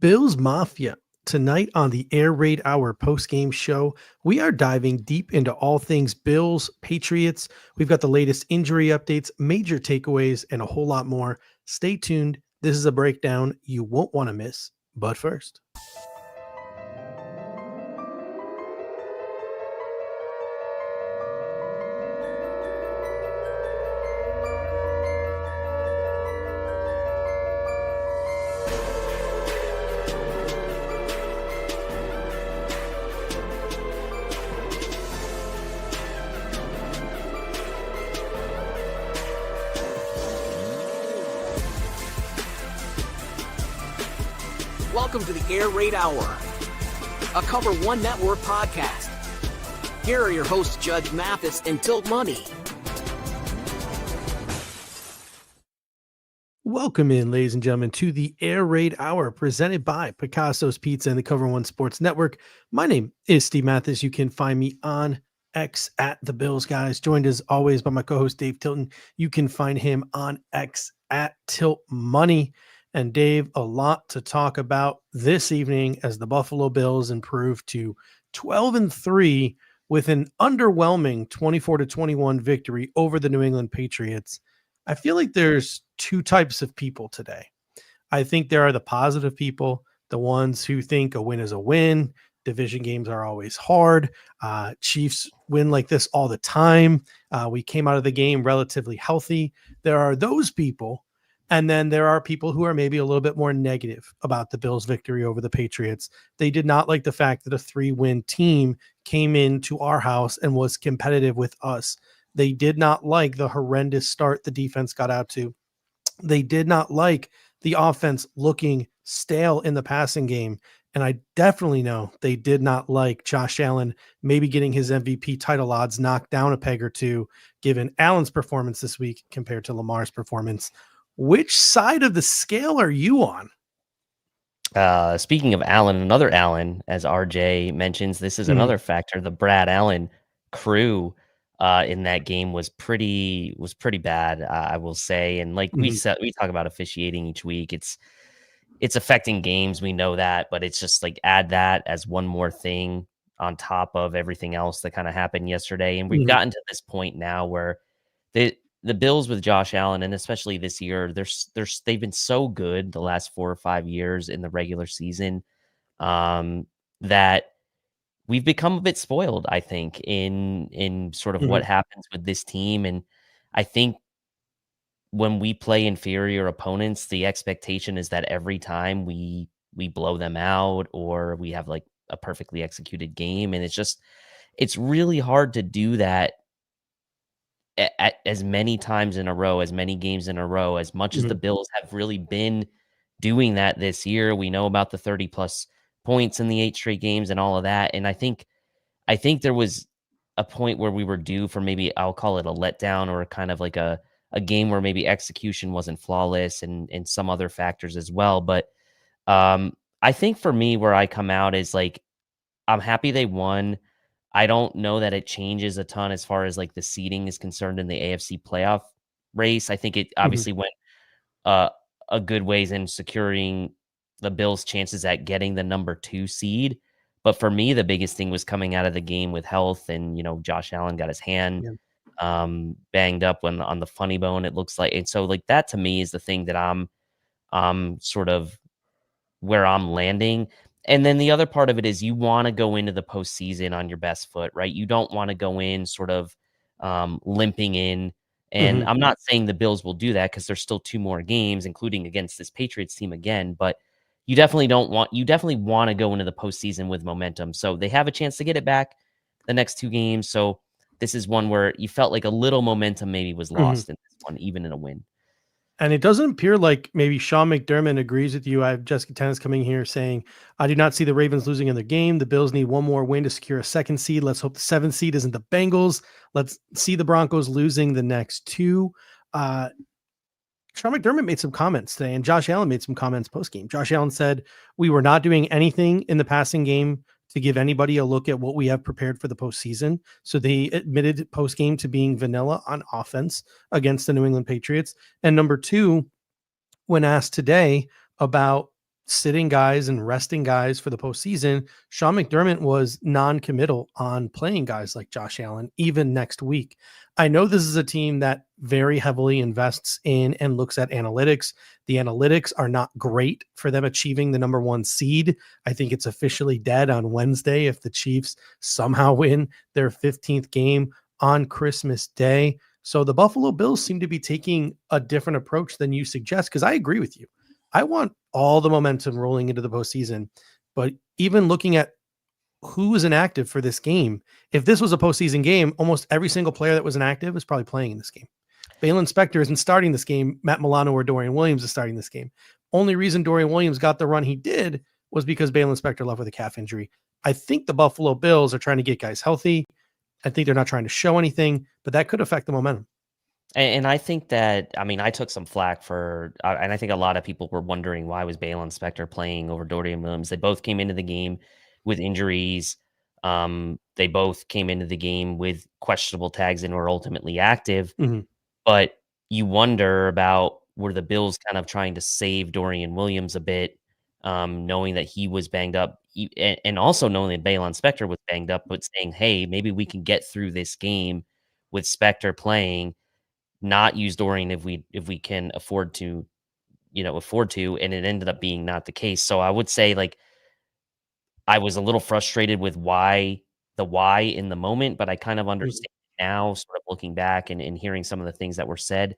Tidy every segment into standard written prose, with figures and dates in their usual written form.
Bills Mafia. Tonight on the Air Raid Hour post-game show, we are diving deep into all things Bills, Patriots. We've got the latest injury updates, major takeaways, and a whole lot more. Stay tuned. This is a breakdown you won't want to miss. But first, welcome to the Air Raid Hour, a Cover One Network podcast. Here are your hosts, Judge Mathis and Tilt Money. welcome in, ladies and gentlemen, to the Air Raid Hour presented by Picasso's Pizza and the Cover One Sports Network. My name is Steve Mathis. You can find me on X at the Bills Guys, joined as always by my co-host Dave Tilton. You can find him on X at Tilt Money. And Dave, a lot to talk about this evening as the Buffalo Bills improved to 12-3 with an underwhelming 24-21 victory over the New England Patriots. I feel like there's two types of people today. I think there are the positive people, the ones who think a win is a win. Division games are always hard. Chiefs win like this all the time. We came out of the game relatively healthy. There are those people. And then there are people who are maybe a little bit more negative about the Bills' victory over the Patriots. They did not like the fact that a 3-win team came into our house and was competitive with us. They did not like the horrendous start the defense got out to. They did not like the offense looking stale in the passing game. And I definitely know they did not like Josh Allen maybe getting his MVP title odds knocked down a peg or two, given Allen's performance this week compared to Lamar's performance. Which side of the scale are you on? Speaking of Allen, another Allen, as RJ mentions, this is another factor. The Brad Allen crew in that game was pretty bad, I will say. And like we said, we talk about officiating each week. It's affecting games. We know that, but it's just like add that as one more thing on top of everything else that kind of happened yesterday. And we've gotten to this point now where the Bills with Josh Allen, and especially this year, they've been so good the last 4 or 5 years in the regular season that we've become a bit spoiled, I think, in sort of what happens with this team. And I think when we play inferior opponents, the expectation is that every time we blow them out or we have like a perfectly executed game. And it's really hard to do that at as many times in a row, as many games in a row, as much as the Bills have really been doing that this year. We know about the 30 plus points in the 8 straight games and all of that. And I think there was a point where we were due for maybe, I'll call it a letdown or kind of like a game where maybe execution wasn't flawless and some other factors as well. But I think for me, where I come out is like, I'm happy they won. I don't know that it changes a ton as far as like the seeding is concerned in the AFC playoff race. I think it obviously went a good ways in securing the Bills' chances at getting the number 2 seed. But for me, the biggest thing was coming out of the game with health, and Josh Allen got his hand banged up on the funny bone, it looks like. And so like that to me is the thing that I'm sort of where I'm landing. And then the other part of it is you want to go into the postseason on your best foot, right? You don't want to go in sort of limping in. And I'm not saying the Bills will do that because there's still 2 more games, including against this Patriots team again. But you definitely want to go into the postseason with momentum. So they have a chance to get it back the next 2 games. So this is one where you felt like a little momentum maybe was lost in this one, even in a win. And it doesn't appear like maybe Sean McDermott agrees with you. I have Jessica Tennis coming here saying, I do not see the Ravens losing in their game. The Bills need one more win to secure a 2nd seed. Let's hope the 7th seed isn't the Bengals. Let's see the Broncos losing the next 2. Sean McDermott made some comments today, and Josh Allen made some comments post-game. Josh Allen said, we were not doing anything in the passing game to give anybody a look at what we have prepared for the postseason. So they admitted post-game to being vanilla on offense against the New England Patriots. And number 2, when asked today about sitting guys and resting guys for the postseason, Sean McDermott was non-committal on playing guys like Josh Allen, even next week. I know this is a team that very heavily invests in and looks at analytics. The analytics are not great for them achieving the number 1 seed. I think it's officially dead on Wednesday if the Chiefs somehow win their 15th game on Christmas Day. So the Buffalo Bills seem to be taking a different approach than you suggest, because I agree with you. I want all the momentum rolling into the postseason, but even looking at who is inactive for this game, if this was a postseason game, almost every single player that was inactive is probably playing in this game. Balin Spector isn't starting this game. Matt Milano or Dorian Williams is starting this game. Only reason Dorian Williams got the run he did was because Balin Spector left with a calf injury. I think the Buffalo Bills are trying to get guys healthy. I think they're not trying to show anything, but that could affect the momentum. And I think that, I mean, I took some flack for, and I think a lot of people were wondering why was Balin Spector playing over Dorian Williams. They both came into the game with injuries. They both came into the game with questionable tags and were ultimately active. Mm-hmm. But you wonder about, were the Bills kind of trying to save Dorian Williams a bit, knowing that he was banged up, and also knowing that Balin Spector was banged up, but saying, hey, maybe we can get through this game with Spector playing, not use Dorian if we can afford to, and it ended up being not the case. So I would say, like, I was a little frustrated with why in the moment, but I kind of understand now, sort of looking back and hearing some of the things that were said.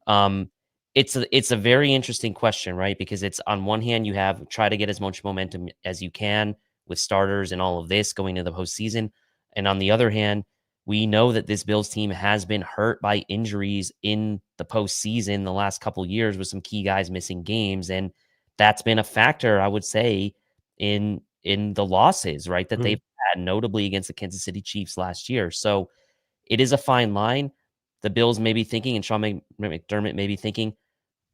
Um, it's a very interesting question, right? Because it's, on one hand, you have try to get as much momentum as you can with starters and all of this going into the postseason, and on the other hand, we know that this Bills team has been hurt by injuries in the postseason the last couple years, with some key guys missing games, and that's been a factor, I would say, in the losses, right, that they've had, notably against the Kansas City Chiefs last year. So it is a fine line. The Bills may be thinking, and Sean McDermott may be thinking,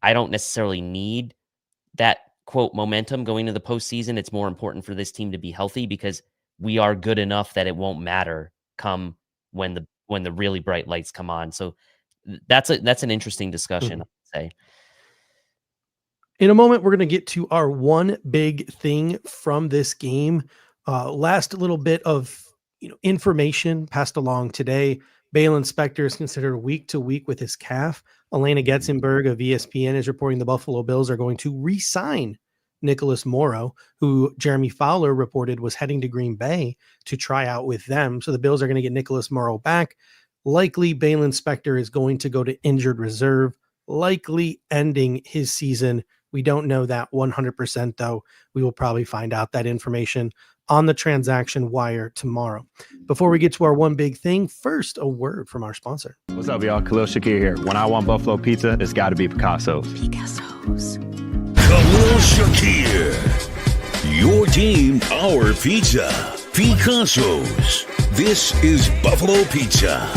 I don't necessarily need that, quote, momentum going into the postseason. It's more important for this team to be healthy, because we are good enough that it won't matter come when the really bright lights come on. So that's an interesting discussion, I'd say. In a moment, we're going to get to our one big thing from this game. Last little bit of information passed along today. Balin Spector is considered week to week with his calf. Elena Getzenberg of ESPN is reporting the Buffalo Bills are going to re-sign Nicholas Morrow, who Jeremy Fowler reported was heading to Green Bay to try out with them. So the Bills are going to get Nicholas Morrow back. Likely Balin Spector is going to go to injured reserve, likely ending his season. We don't know that 100%, though. We will probably find out that information on the transaction wire tomorrow. Before we get to our one big thing, first, a word from our sponsor. What's up, y'all? Khalil Shakir here. When I want Buffalo pizza, it's got to be Picasso's. Khalil Shakir. Your team, our pizza. Picasso's. This is Buffalo Pizza.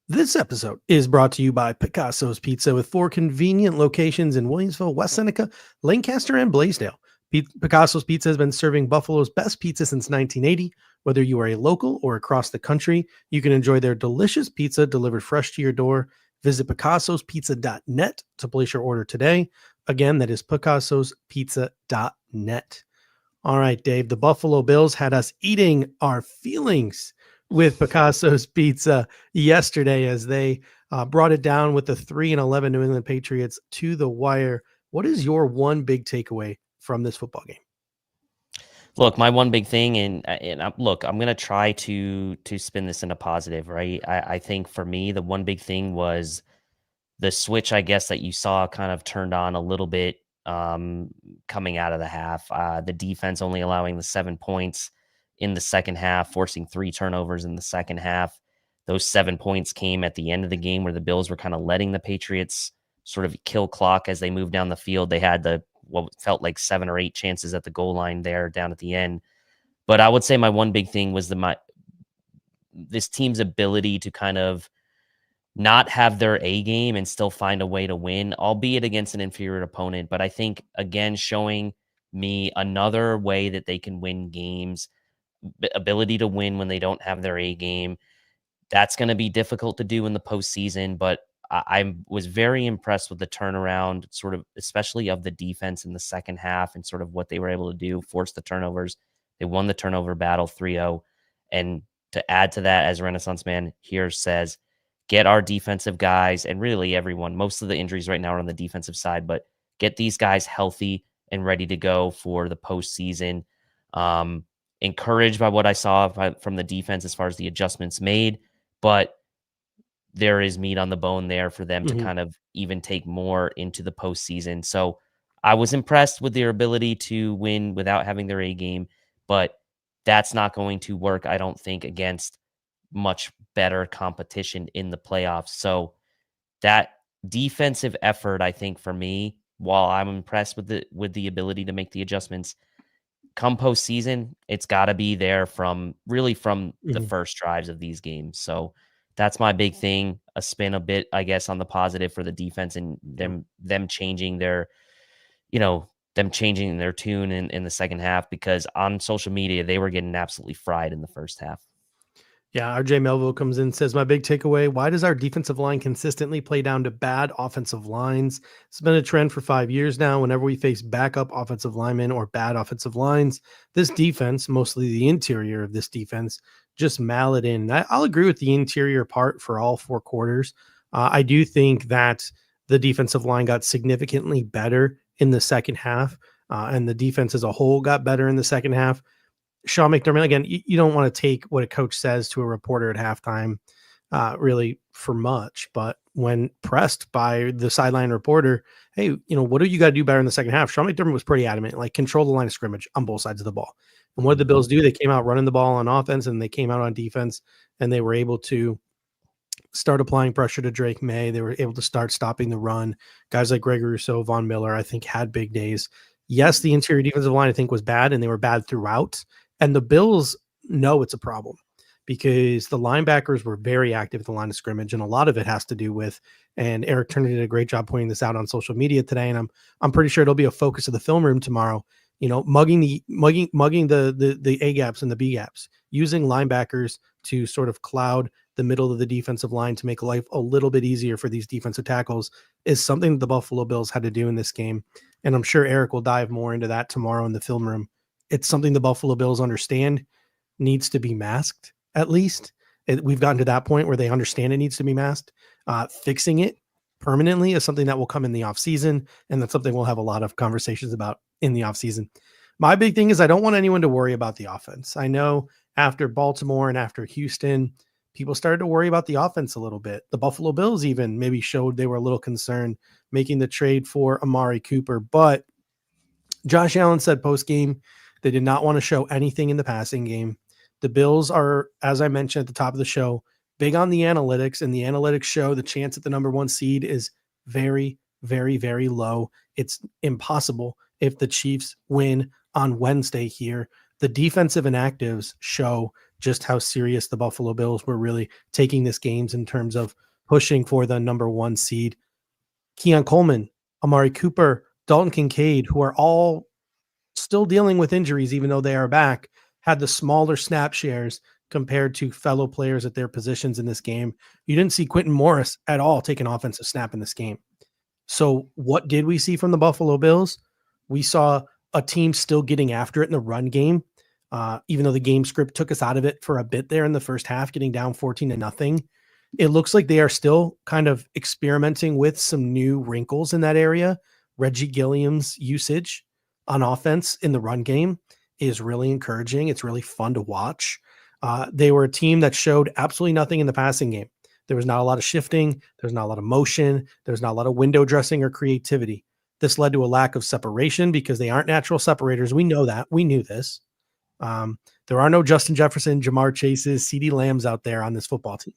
This episode is brought to you by Picasso's Pizza, with 4 convenient locations in Williamsville, West Seneca, Lancaster, and Blaisdell. Picasso's Pizza has been serving Buffalo's best pizza since 1980. Whether you are a local or across the country, you can enjoy their delicious pizza delivered fresh to your door. Visit picassospizza.net to place your order today. Again, that is picassospizza.net. All right, Dave, the Buffalo Bills had us eating our feelings with Picasso's Pizza yesterday as they brought it down with the 3-11 New England Patriots to the wire. What is your one big takeaway from this football game? Look, my one big thing, and look, I'm going to try to spin this into positive, right? I think for me, the one big thing was the switch, I guess, that you saw kind of turned on a little bit coming out of the half. The defense only allowing the 7 points in the second half, forcing 3 turnovers in the second half. Those 7 points came at the end of the game, where the Bills were kind of letting the Patriots sort of kill clock as they moved down the field. They had what felt like 7 or 8 chances at the goal line there down at the end. But I would say my one big thing was this team's ability to kind of not have their A game and still find a way to win, albeit against an inferior opponent. But I think, again, showing me another way that they can win games, ability to win when they don't have their A game. That's going to be difficult to do in the postseason, but I was very impressed with the turnaround, sort of, especially of the defense in the second half and sort of what they were able to do, force the turnovers. They won the turnover battle 3-0. And to add to that, as Renaissance Man here says, get our defensive guys and really everyone, most of the injuries right now are on the defensive side, but get these guys healthy and ready to go for the postseason. Encouraged by what I saw from the defense as far as the adjustments made, but there is meat on the bone there for them to kind of even take more into the postseason. So I was impressed with their ability to win without having their A game, but that's not going to work, I don't think, against much better competition in the playoffs. So that defensive effort, I think, for me, while I'm impressed with the ability to make the adjustments, come postseason, it's got to be there from the first drives of these games. So that's my big thing. A spin a bit, I guess, on the positive for the defense and them changing their, them changing their tune in the second half, because on social media they were getting absolutely fried in the first half. Yeah, RJ Melville comes in and says, my big takeaway, why does our defensive line consistently play down to bad offensive lines? It's been a trend for 5 years now. Whenever we face backup offensive linemen or bad offensive lines, this defense, mostly the interior of this defense, just mail it in. I'll agree with the interior part for all 4 quarters. I do think that the defensive line got significantly better in the second half, and the defense as a whole got better in the second half. Sean McDermott, again, you don't want to take what a coach says to a reporter at halftime really for much, but when pressed by the sideline reporter, hey, what do you got to do better in the second half? Sean McDermott was pretty adamant, like control the line of scrimmage on both sides of the ball. And what did the Bills do? They came out running the ball on offense and they came out on defense, and they were able to start applying pressure to Drake May. They were able to start stopping the run. Guys like Greg Rousseau, Von Miller, I think, had big days. Yes, the interior defensive line, I think, was bad, and they were bad throughout. And the Bills know it's a problem because the linebackers were very active at the line of scrimmage, and a lot of it has to do with, and Eric Turner did a great job pointing this out on social media today, and I'm pretty sure it'll be a focus of the film room tomorrow. Mugging the A gaps and the B gaps, using linebackers to sort of cloud the middle of the defensive line to make life a little bit easier for these defensive tackles is something that the Buffalo Bills had to do in this game. And I'm sure Eric will dive more into that tomorrow in the film room. It's something the Buffalo Bills understand needs to be masked, at least. We've gotten to that point where they understand it needs to be masked. Fixing it permanently is something that will come in the offseason, and that's something we'll have a lot of conversations about in the offseason. My big thing is I don't want anyone to worry about the offense. I know after Baltimore and after Houston, people started to worry about the offense a little bit. The Buffalo Bills even maybe showed they were a little concerned making the trade for Amari Cooper, but Josh Allen said post-game they did not want to show anything in the passing game. The Bills are, as I mentioned at the top of the show, big on the analytics, and the analytics show the chance at the number 1 seed is very, very, very low. It's impossible if the Chiefs win on Wednesday here. The defensive inactives show just how serious the Buffalo Bills were really taking this games in terms of pushing for the number 1 seed. Keon Coleman, Amari Cooper, Dalton Kincaid, who are all still dealing with injuries, even though they are back, had the smaller snap shares compared to fellow players at their positions in this game. You didn't see Quentin Morris at all take an offensive snap in this game. So what did we see from the Buffalo Bills? We saw a team still getting after it in the run game, even though the game script took us out of it for a bit there in the first half, getting down 14-0. It looks like they are still kind of experimenting with some new wrinkles in that area. Reggie Gilliam's usage on offense in the run game is really encouraging. It's really fun to watch. They were a team that showed absolutely nothing in the passing game. There was not a lot of shifting. There's not a lot of motion. There's not a lot of window dressing or creativity. This led to a lack of separation because they aren't natural separators. We know that. We knew this. There are no Justin Jefferson, Jamar Chases, CeeDee Lambs out there on this football team.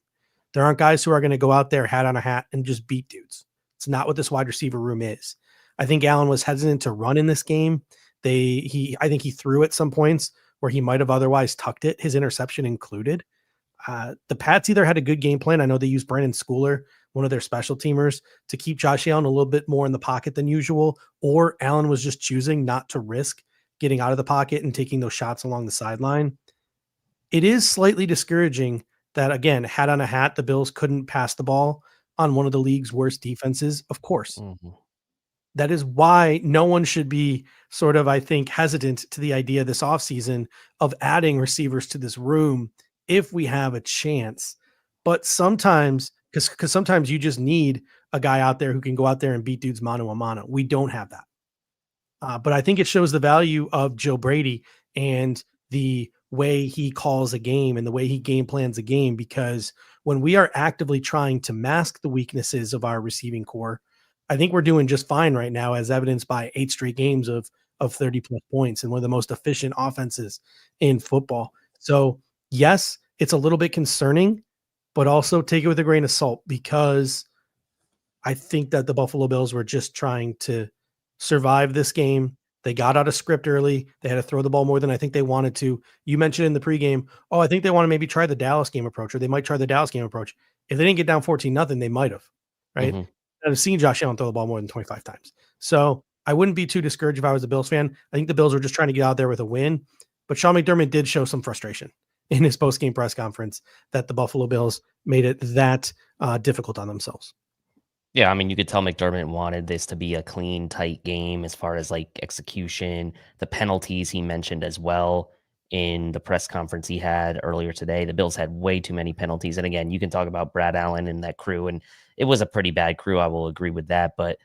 There aren't guys who are going to go out there hat on a hat and just beat dudes. It's not what this wide receiver room is. I think Allen was hesitant to run in this game. I think he threw at some points where he might have otherwise tucked it, his interception included. The Pats either had a good game plan. I know they used Brandon Schooler, one of their special teamers, to keep Josh Allen a little bit more in the pocket than usual, or Allen was just choosing not to risk getting out of the pocket and taking those shots along the sideline. It is slightly discouraging that, again, hat on a hat, the Bills couldn't pass the ball on one of the league's worst defenses? Of course. Mhm. That is why no one should be sort of, I think, hesitant to the idea this offseason of adding receivers to this room if we have a chance. But sometimes, because sometimes you just need a guy out there who can go out there and beat dudes mano a mano. We don't have that. But I think it shows the value of Joe Brady and the way he calls a game and the way he game plans a game, because when we are actively trying to mask the weaknesses of our receiving core, I think we're doing just fine right now, as evidenced by 8 straight games of 30 plus points and one of the most efficient offenses in football. So, yes, it's a little bit concerning, but also take it with a grain of salt, because I think that the Buffalo Bills were just trying to survive this game. They got out of script early. They had to throw the ball more than I think they wanted to. You mentioned in the pregame, oh, I think they want to maybe try the Dallas game approach, or they might try the Dallas game approach. If they didn't get down 14-0, they might have, right? Mhm. I've seen Josh Allen throw the ball more than 25 times. So I wouldn't be too discouraged if I was a Bills fan. I think the Bills were just trying to get out there with a win. But Sean McDermott did show some frustration in his post-game press conference that the Buffalo Bills made it that difficult on themselves. Yeah, I mean, you could tell McDermott wanted this to be a clean, tight game as far as like execution, the penalties he mentioned as well in the press conference he had earlier today. The Bills had way too many penalties. And again, you can talk about Brad Allen and that crew, and it was a pretty bad crew. I will agree with that. But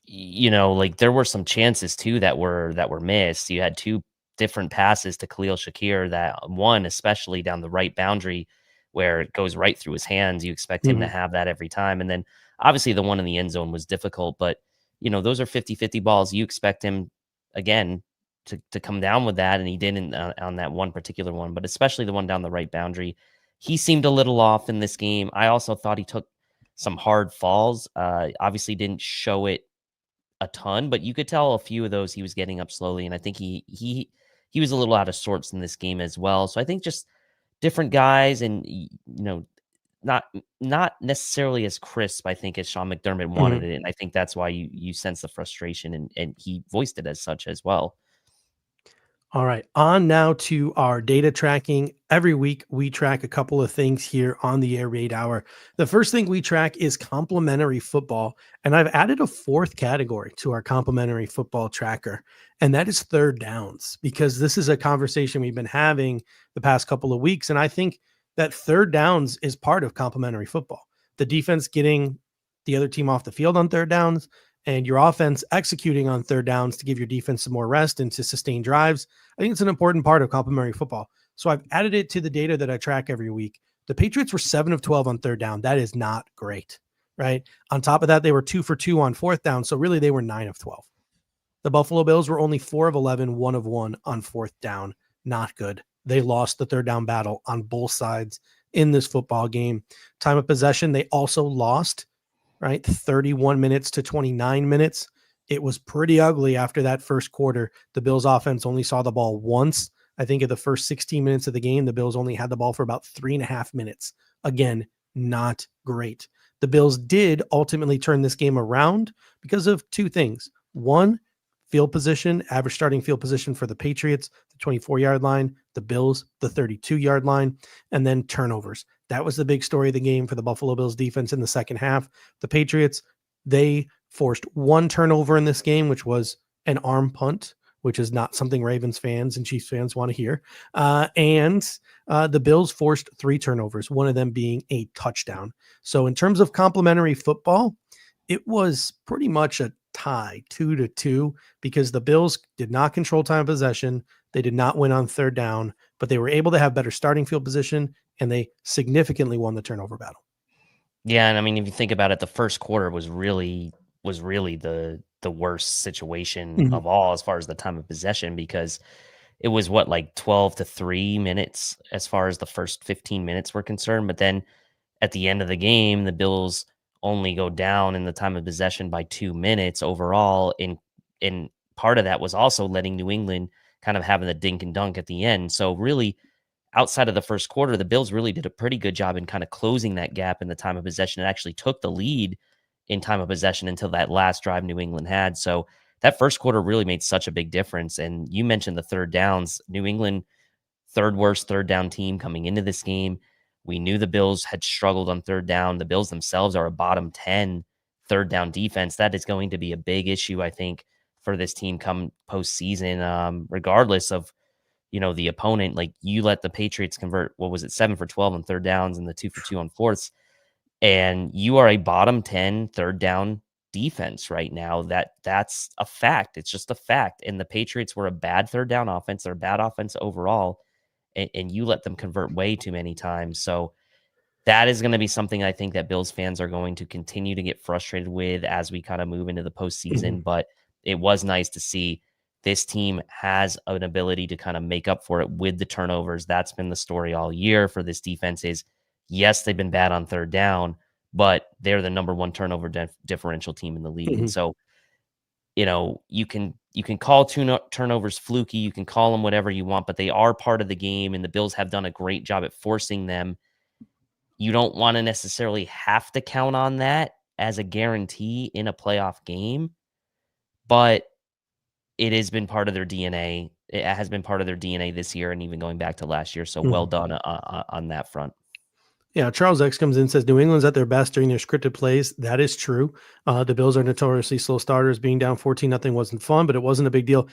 like there were some chances too that were missed. You had two different passes to Khalil Shakir, that one especially down the right boundary where it goes right through his hands. You expect him to have that every time. And then obviously the one in the end zone was difficult, but those are 50-50 balls. You expect him again to come down with that. And he didn't on that one particular one, but especially the one down the right boundary. He seemed a little off in this game. I also thought he took some hard falls. Obviously didn't show it a ton, but you could tell a few of those he was getting up slowly. And I think he was a little out of sorts in this game as well. So I think just different guys, and not necessarily as crisp, I think, as Sean McDermott wanted it. And I think that's why you sense the frustration, and he voiced it as such as well. All right, on now to our data tracking. Every week, we track a couple of things here on the Air Raid Hour. The first thing we track is complimentary football, and I've added a fourth category to our complimentary football tracker, and that is third downs, because this is a conversation we've been having the past couple of weeks, and I think that third downs is part of complimentary football. The defense getting the other team off the field on third downs, and your offense executing on third downs to give your defense some more rest and to sustain drives. I think it's an important part of complimentary football. So I've added it to the data that I track every week. The Patriots were 7 of 12 on third down. That is not great, right? On top of that, they were 2 for 2 on fourth down. So really they were 9 of 12. The Buffalo Bills were only 4 of 11, 1 of 1 on fourth down. Not good. They lost the third down battle on both sides in this football game. Time of possession, they also lost, right? 31 minutes to 29 minutes. It was pretty ugly after that first quarter. The Bills offense only saw the ball once. I think in the first 16 minutes of the game, the Bills only had the ball for about 3.5 minutes. Again, not great. The Bills did ultimately turn this game around because of two things. One, field position, average starting field position for the Patriots, the 24-yard line, the Bills, the 32-yard line, and then turnovers. That was the big story of the game for the Buffalo Bills defense in the second half. The Patriots, they forced one turnover in this game, which was an arm punt, which is not something Ravens fans and Chiefs fans want to hear. And the Bills forced 3 turnovers, one of them being a touchdown. So in terms of complimentary football, it was pretty much a tie, 2-2, because the Bills did not control time of possession. They did not win on third down, but they were able to have better starting field position, and they significantly won the turnover battle. Yeah, and I mean, if you think about it, the first quarter was really the worst situation of all as far as the time of possession, because it was like 12-3 minutes as far as the first 15 minutes were concerned. But then at the end of the game, the Bills only go down in the time of possession by 2 minutes overall. And part of that was also letting New England kind of having the dink and dunk at the end. So really, outside of the first quarter, the Bills really did a pretty good job in kind of closing that gap in the time of possession. It actually took the lead in time of possession until that last drive New England had. So that first quarter really made such a big difference. And you mentioned the third downs. New England, third worst third down team coming into this game. We knew the Bills had struggled on third down. The Bills themselves are a bottom 10 third down defense. That is going to be a big issue, I think, for this team come postseason, regardless of, the opponent. Like, you let the Patriots convert, 7 for 12 on third downs and the 2 for 2 on fourths, and you are a bottom 10 third down defense right now. That's a fact. It's just a fact. And the Patriots were a bad third down offense. They're a bad offense overall, and you let them convert way too many times. So that is going to be something I think that Bills fans are going to continue to get frustrated with as we kind of move into the postseason. But it was nice to see this team has an ability to kind of make up for it with the turnovers. That's been the story all year for this defense is, yes, they've been bad on third down, but they're the number one turnover differential team in the league. And so, you can call turnovers fluky, you can call them whatever you want, but they are part of the game, and the Bills have done a great job at forcing them. You don't want to necessarily have to count on that as a guarantee in a playoff game, but it has been part of their DNA. It has been part of their DNA this year and even going back to last year. So well done on that front. Yeah, Charles X comes in and says New England's at their best during their scripted plays. That is true. The Bills are notoriously slow starters. Being down 14-0 wasn't fun, but it wasn't a big deal.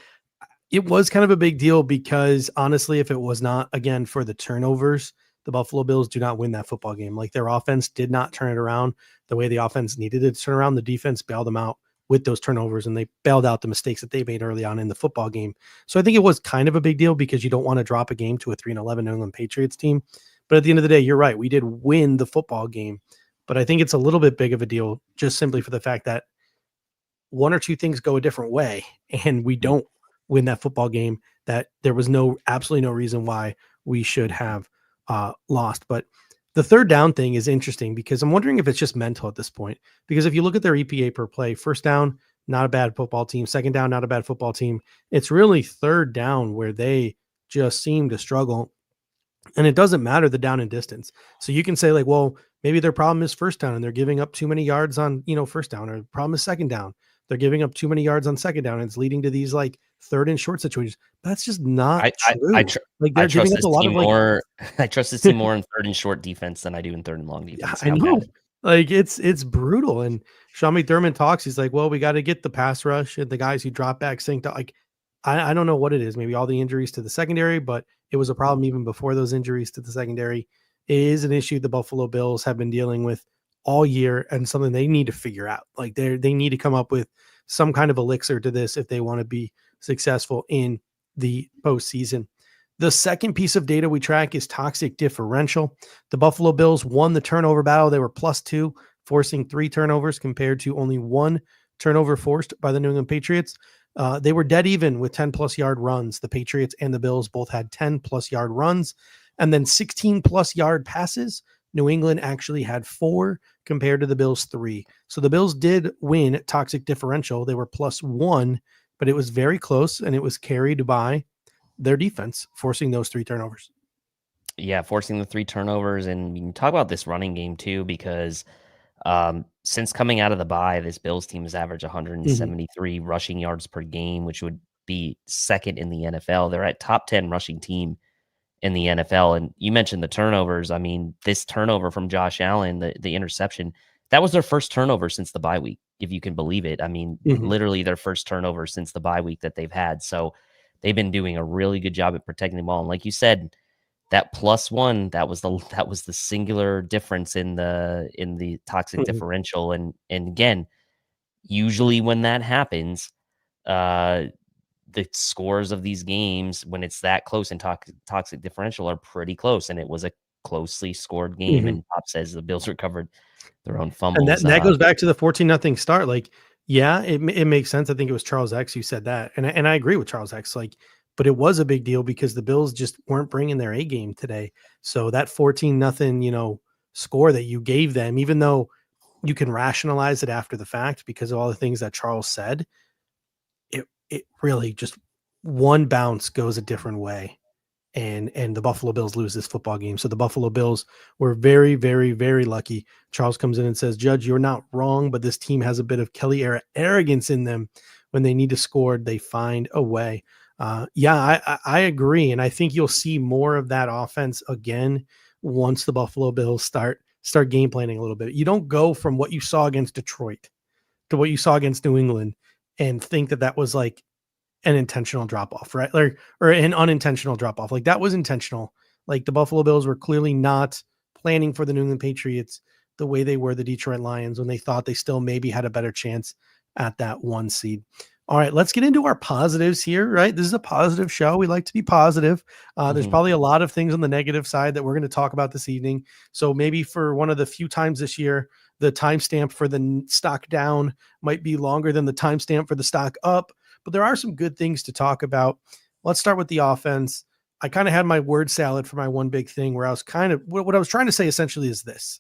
It was kind of a big deal because, honestly, if it was not, again, for the turnovers, the Buffalo Bills do not win that football game. Like, their offense did not turn it around the way the offense needed it to turn around. The defense bailed them out with those turnovers, and they bailed out the mistakes that they made early on in the football game. So I think it was kind of a big deal because you don't want to drop a game to a 3-11 New England Patriots team. But at the end of the day, you're right. We did win the football game, but I think it's a little bit big of a deal just simply for the fact that one or two things go a different way and we don't win that football game, that there was absolutely no reason why we should have lost. But the third down thing is interesting because I'm wondering if it's just mental at this point, because if you look at their EPA per play, first down, not a bad football team, second down, not a bad football team. It's really third down where they just seem to struggle. And it doesn't matter the down and distance. So you can say like, well, maybe their problem is first down and they're giving up too many yards on, first down, or the problem is second down. They're giving up too many yards on second down, and it's leading to these like third and short situations. That's just not true. I trust this team more. I trust this team more in third and short defense than I do in third and long defense. Yeah, I know. Like it's brutal. And Sean McDermott talks. He's like, well, we got to get the pass rush and the guys who drop back synced up. Like, I don't know what it is. Maybe all the injuries to the secondary, but it was a problem even before those injuries to the secondary. It is an issue the Buffalo Bills have been dealing with all year, and something they need to figure out. Like they need to come up with some kind of elixir to this if they want to be successful in the postseason. The second piece of data we track is toxic differential. The Buffalo Bills won the turnover battle. They were +2, forcing 3 turnovers compared to only 1 turnover forced by the New England Patriots. They were dead even with 10+ yard runs. The Patriots and the Bills both had 10+ yard runs, and then 16+ yard passes. New England actually had 4 compared to the Bills 3. So the Bills did win toxic differential. They were +1, but it was very close, and it was carried by their defense, forcing those 3 turnovers. Yeah, forcing the 3 turnovers. And we can talk about this running game too, because since coming out of the bye, this Bills team has averaged 173 rushing yards per game, which would be second in the NFL. They're at top 10 rushing team in the NFL. And you mentioned the turnovers. I mean, this turnover from Josh Allen, the interception, that was their first turnover since the bye week, if you can believe it. I mean, literally their first turnover since the bye week that they've had. So they've been doing a really good job at protecting the ball. And like you said, that +1, that was the singular difference in the toxic differential. And again, usually when that happens, the scores of these games, when it's that close and toxic differential, are pretty close. And it was a closely scored game. And Pop says the Bills recovered their own fumbles. And that goes back to the 14-0 start. Like, yeah, it makes sense. I think it was Charles X who said that. And I agree with Charles X. Like, but it was a big deal because the Bills just weren't bringing their A game today. So that 14-0, score that you gave them, even though you can rationalize it after the fact because of all the things that Charles said, it really just one bounce goes a different way. And the Buffalo Bills lose this football game. So the Buffalo Bills were very, very, very lucky. Charles comes in and says, Judge, you're not wrong, but this team has a bit of Kelly era arrogance in them. When they need to score, they find a way. I agree. And I think you'll see more of that offense again once the Buffalo Bills start game planning a little bit. You don't go from what you saw against Detroit to what you saw against New England and think that that was like an intentional drop off, right? Or an unintentional drop off. Like that was intentional. Like the Buffalo Bills were clearly not planning for the New England Patriots the way they were the Detroit Lions when they thought they still maybe had a better chance at that 1 seed. All right, let's get into our positives here, right? This is a positive show. We like to be positive. There's probably a lot of things on the negative side that we're going to talk about this evening. So maybe for one of the few times this year, the timestamp for the stock down might be longer than the timestamp for the stock up, but there are some good things to talk about. Let's start with the offense. I kind of had my word salad for my one big thing where I was kind of, what I was trying to say essentially is this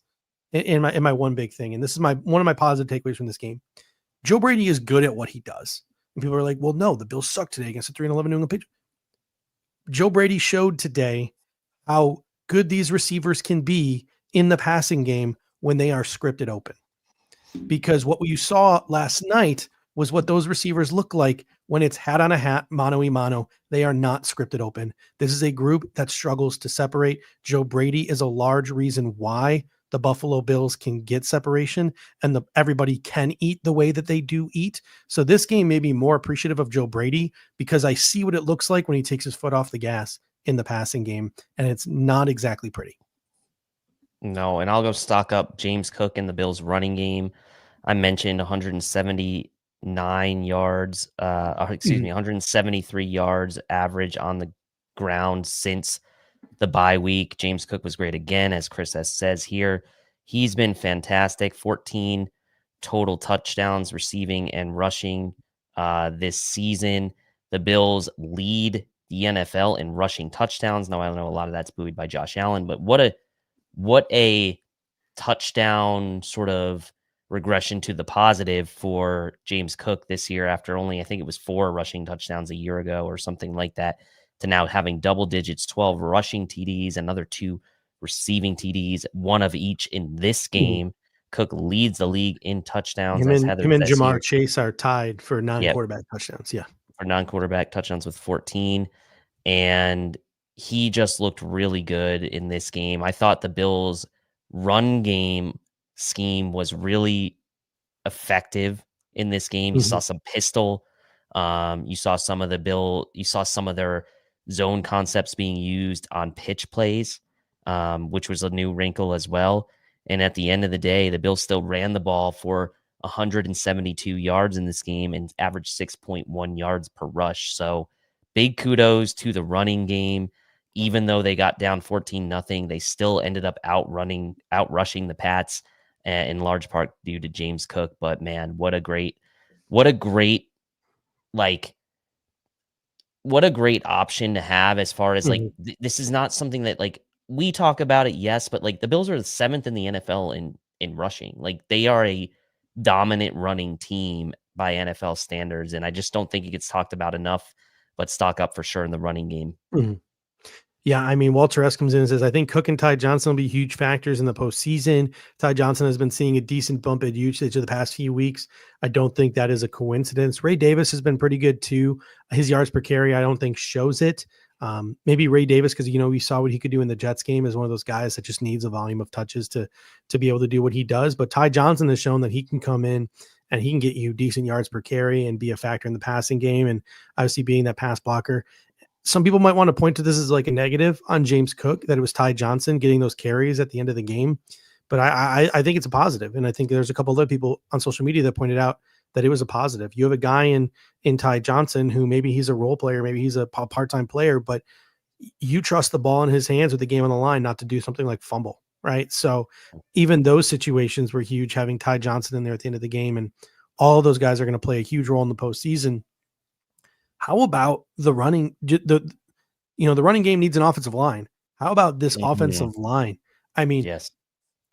in my one big thing. And this is one of my positive takeaways from this game. Joe Brady is good at what he does. And people are like, well, no, the Bills suck today against the 3-11 New England Patriots. Joe Brady showed today how good these receivers can be in the passing game when they are scripted open. Because what you saw last night was what those receivers look like when it's hat on a hat, mano a mano. They are not scripted open. This is a group that struggles to separate. Joe Brady is a large reason why the Buffalo Bills can get separation and everybody can eat the way that they do eat. So this game made me more appreciative of Joe Brady because I see what it looks like when he takes his foot off the gas in the passing game, and it's not exactly pretty. No, and I'll go stock up James Cook in the Bills running game. I mentioned 179 yards, 173 yards average on the ground since the bye week. James Cook was great again, as Chris says here. He's been fantastic. 14 total touchdowns receiving and rushing this season. The Bills lead the NFL in rushing touchdowns. Now, I know a lot of that's buoyed by Josh Allen, but what a touchdown sort of regression to the positive for James Cook this year after only, I think it was 4 rushing touchdowns a year ago or something like that, to now having double digits, 12 rushing TDs, another 2 receiving TDs, 1 of each in this game. Cook leads the league in touchdowns. Him and Jamar here. Chase are tied for non-quarterback touchdowns. Yeah. For non-quarterback touchdowns with 14. And he just looked really good in this game. I thought the Bills' run game scheme was really effective in this game. You saw some pistol. You saw some of their zone concepts being used on pitch plays, which was a new wrinkle as well. And at the end of the day, the Bills still ran the ball for 172 yards in this game and averaged 6.1 yards per rush. So big kudos to the running game. Even though they got down 14-0, they still ended up outrushing the Pats, in large part due to James Cook. But man, what a great option to have as far as this is not something that like we talk about it. Yes. But like the Bills are the 7th in the NFL in rushing. Like they are a dominant running team by NFL standards. And I just don't think it gets talked about enough, but stock up for sure in the running game. Yeah, I mean, Walter S. comes in and says, I think Cook and Ty Johnson will be huge factors in the postseason. Ty Johnson has been seeing a decent bump in usage of the past few weeks. I don't think that is a coincidence. Ray Davis has been pretty good too. His yards per carry, I don't think shows it. Maybe Ray Davis, because, we saw what he could do in the Jets game, is one of those guys that just needs a volume of touches to be able to do what he does. But Ty Johnson has shown that he can come in and he can get you decent yards per carry and be a factor in the passing game. And obviously being that pass blocker. Some people might want to point to this as like a negative on James Cook, that it was Ty Johnson getting those carries at the end of the game. But I think it's a positive. And I think there's a couple other people on social media that pointed out that it was a positive. You have a guy in Ty Johnson who maybe he's a role player, maybe he's a part-time player, but you trust the ball in his hands with the game on the line not to do something like fumble, right? So even those situations were huge, having Ty Johnson in there at the end of the game. And all of those guys are going to play a huge role in the postseason. How about the running? The running game needs an offensive line. How about this offensive line? I mean, yes,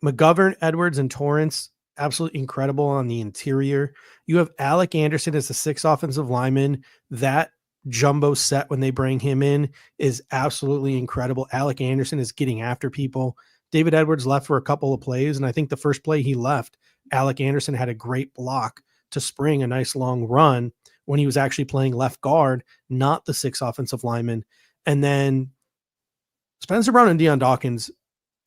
McGovern, Edwards, and Torrance, absolutely incredible on the interior. You have Alec Anderson as the 6th offensive lineman. That jumbo set when they bring him in is absolutely incredible. Alec Anderson is getting after people. David Edwards left for a couple of plays, and I think the first play he left, Alec Anderson had a great block to spring a nice long run when he was actually playing left guard, not the 6th offensive lineman. And then Spencer Brown and Deion Dawkins,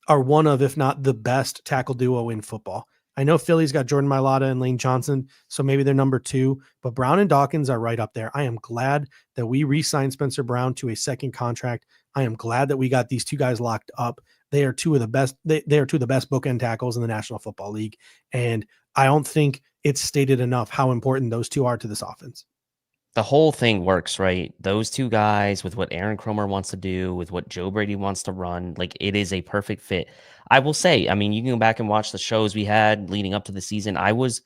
are one of, if not the best tackle duo in football. I know Philly's got Jordan Mailata and Lane Johnson, so maybe they're number 2, but Brown and Dawkins are right up there. I am glad that we re-signed Spencer Brown to a second contract. I am glad that we got these 2 guys locked up. They are 2 of the best. They are 2 of the best bookend tackles in the National Football League, and I don't think it's stated enough how important those 2 are to this offense. The whole thing works, right? Those 2 guys with what Aaron Cromer wants to do, with what Joe Brady wants to run, like it is a perfect fit. I will say, I mean, you can go back and watch the shows we had leading up to the season. I was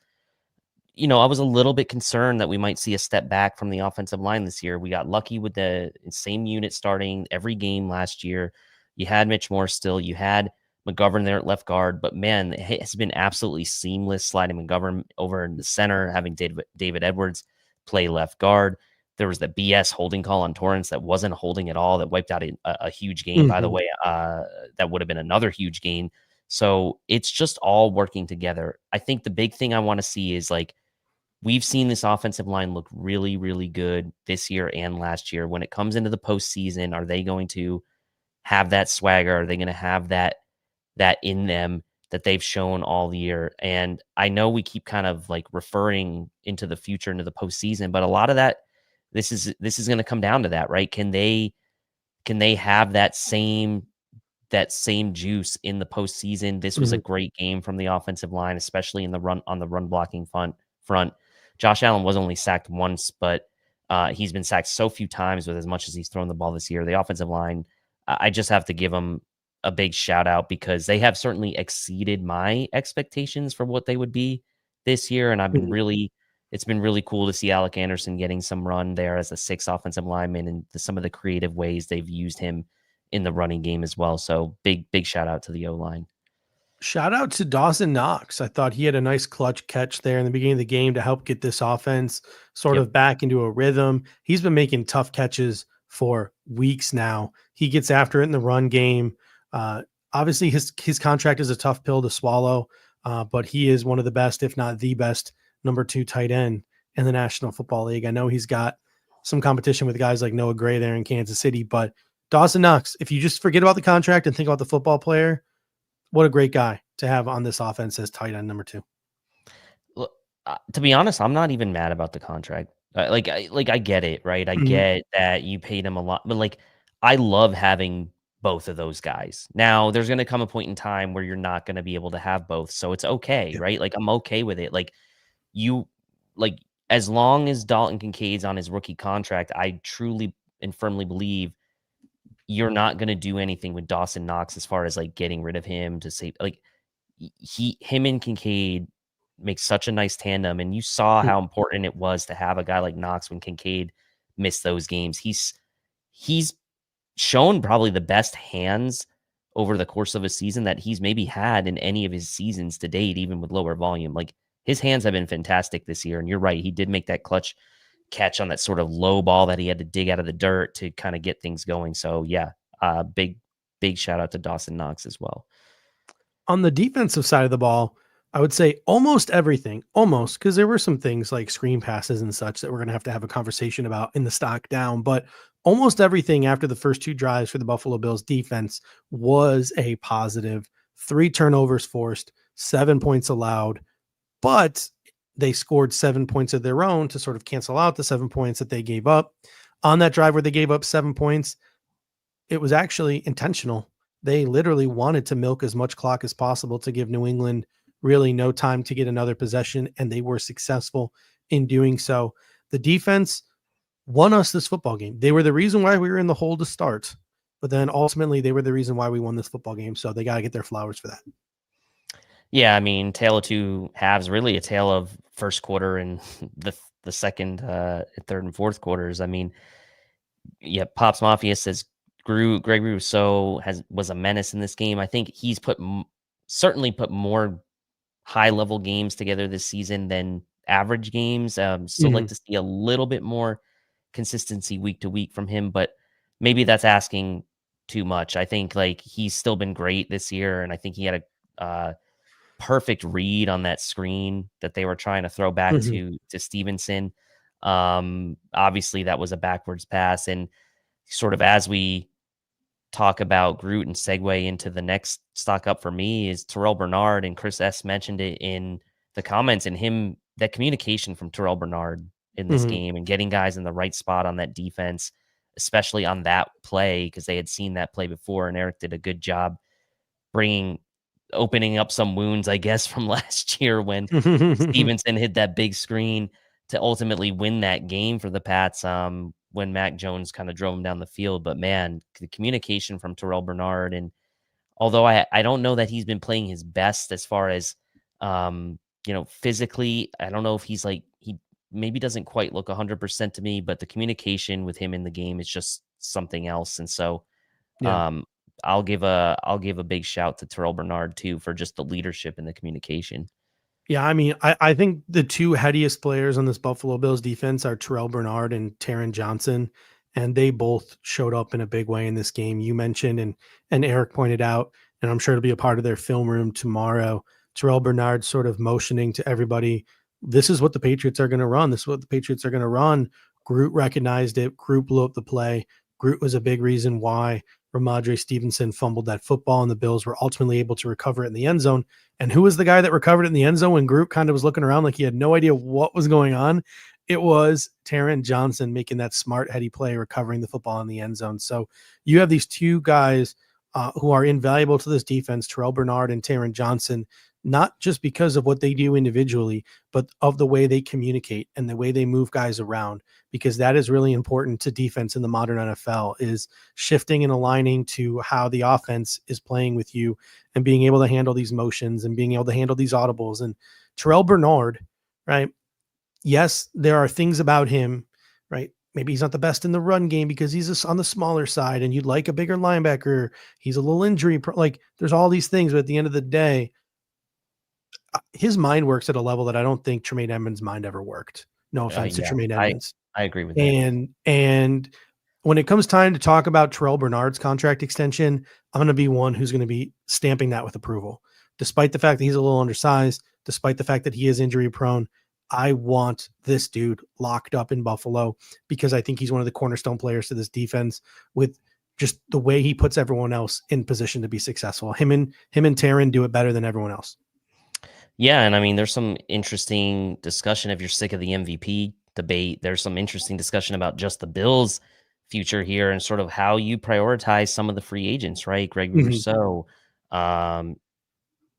a little bit concerned that we might see a step back from the offensive line this year. We got lucky with the same unit starting every game last year. You had Mitch Morse still. You had McGovern there at left guard. But, man, it has been absolutely seamless sliding McGovern over in the center, having David Edwards play left guard. There was the BS holding call on Torrance that wasn't holding at all, that wiped out a huge game, by the way. That would have been another huge game. So it's just all working together. I think the big thing I want to see is, like, we've seen this offensive line look really, really good this year and last year. When it comes into the postseason, are they going to have that swagger? Are they going to have that in them that they've shown all year? And I know we keep kind of like referring into the future, into the postseason, but a lot of that, this is going to come down to that, right? Can they have that same juice in the postseason? This was a great game from the offensive line, especially on the run blocking front. Josh Allen was only sacked once, but he's been sacked so few times with as much as he's thrown the ball this year. The offensive line, I just have to give them a big shout out, because they have certainly exceeded my expectations for what they would be this year. And it's been really cool to see Alec Anderson getting some run there as a 6th offensive lineman, and some of the creative ways they've used him in the running game as well. So big shout out to the O-line. Shout out to Dawson Knox. I thought he had a nice clutch catch there in the beginning of the game to help get this offense sort of back into a rhythm. He's been making tough catches for weeks now. He gets after it in the run game. Obviously his contract is a tough pill to swallow, but he is one of the best, if not the best, number 2 tight end in the National Football League. I know he's got some competition with guys like Noah Gray there in Kansas City, but Dawson Knox, if you just forget about the contract and think about the football player, what a great guy to have on this offense as tight end number 2. Look, to be honest, I'm not even mad about the contract. I get it, right? I get that you paid him a lot, but like, I love having both of those guys. Now, there's going to come a point in time where you're not going to be able to have both, so it's okay, right? Like, I'm okay with it. Like, as long as Dalton Kincaid's on his rookie contract, I truly and firmly believe you're not going to do anything with Dawson Knox as far as like getting rid of him to save, like, him and Kincaid make such a nice tandem. And you saw how important it was to have a guy like Knox when Kincaid missed those games. He's shown probably the best hands over the course of a season that he's maybe had in any of his seasons to date, even with lower volume. Like, his hands have been fantastic this year. And you're right, he did make that clutch catch on that sort of low ball that he had to dig out of the dirt to kind of get things going. So yeah, big shout out to Dawson Knox as well. On the defensive side of the ball, I would say almost everything, because there were some things like screen passes and such that we're going to have a conversation about in the stock down, but almost everything after the first 2 drives for the Buffalo Bills defense was a positive. 3 turnovers forced, 7 points allowed, but they scored 7 points of their own to sort of cancel out the 7 points that they gave up. On that drive where they gave up 7 points, it was actually intentional. They literally wanted to milk as much clock as possible to give New England really no time to get another possession, and they were successful in doing so. The defense won us this football game. They were the reason why we were in the hole to start, but then ultimately they were the reason why we won this football game, so they got to get their flowers for that. Yeah, I mean, tale of 2 halves, really a tale of first quarter and the second, third, and fourth quarters. I mean, yeah, Pops Mafia says Greg Rousseau was a menace in this game. I think he's certainly put more high-level games together this season than average games. Still like to see a little bit more consistency week to week from him, but maybe that's asking too much. I think like he's still been great this year, and I think he had a perfect read on that screen that they were trying to throw back to Stevenson. Obviously that was a backwards pass, and sort of as we talk about Groot and segue into the next stock up for me is Terrell Bernard, and Chris S mentioned it in the comments, and that communication from Terrell Bernard in this game and getting guys in the right spot on that defense, especially on that play, because they had seen that play before, and Eric did a good job opening up some wounds, I guess, from last year when Stevenson hit that big screen to ultimately win that game for the Pats, when Mac Jones kind of drove him down the field. But man, the communication from Terrell Bernard, and although I don't know that he's been playing his best as far as physically, I don't know if he maybe doesn't quite look 100% to me, but the communication with him in the game is just something else. And so I'll give a big shout to Terrell Bernard too for just the leadership and the communication. Yeah, I mean, I think the two headiest players on this Buffalo Bills defense are Terrell Bernard and Taron Johnson, and they both showed up in a big way in this game. You mentioned and Eric pointed out, and I'm sure it'll be a part of their film room tomorrow. Terrell Bernard sort of motioning to everybody, this is what the Patriots are going to run. This is what the Patriots are going to run. Groot recognized it. Groot blew up the play. Groot was a big reason why Ramondre Stevenson fumbled that football, and the Bills were ultimately able to recover it in the end zone. And who was the guy that recovered it in the end zone when Groot kind of was looking around like he had no idea what was going on? It was Taron Johnson making that smart, heady play, recovering the football in the end zone. So you have these two guys who are invaluable to this defense, Terrell Bernard and Taron Johnson, not just because of what they do individually, but of the way they communicate and the way they move guys around, because that is really important to defense in the modern NFL, is shifting and aligning to how the offense is playing with you and being able to handle these motions and being able to handle these audibles. And Terrell Bernard, right? Yes, there are things about him, right? Maybe he's not the best in the run game because he's on the smaller side and you'd like a bigger linebacker. He's a little injury. Like there's all these things, but at the end of the day, his mind works at a level that I don't think Tremaine Edmonds' mind ever worked. No offense to Tremaine Edmonds. I agree with that. And when it comes time to talk about Terrell Bernard's contract extension, I'm going to be one who's going to be stamping that with approval. Despite the fact that he's a little undersized, despite the fact that he is injury prone, I want this dude locked up in Buffalo because I think he's one of the cornerstone players to this defense with just the way he puts everyone else in position to be successful. Him and Taron do it better than everyone else. Yeah, and I mean, there's some interesting discussion if you're sick of the MVP debate. There's some interesting discussion about just the Bills' future here and sort of how you prioritize some of the free agents, right? Greg Rousseau,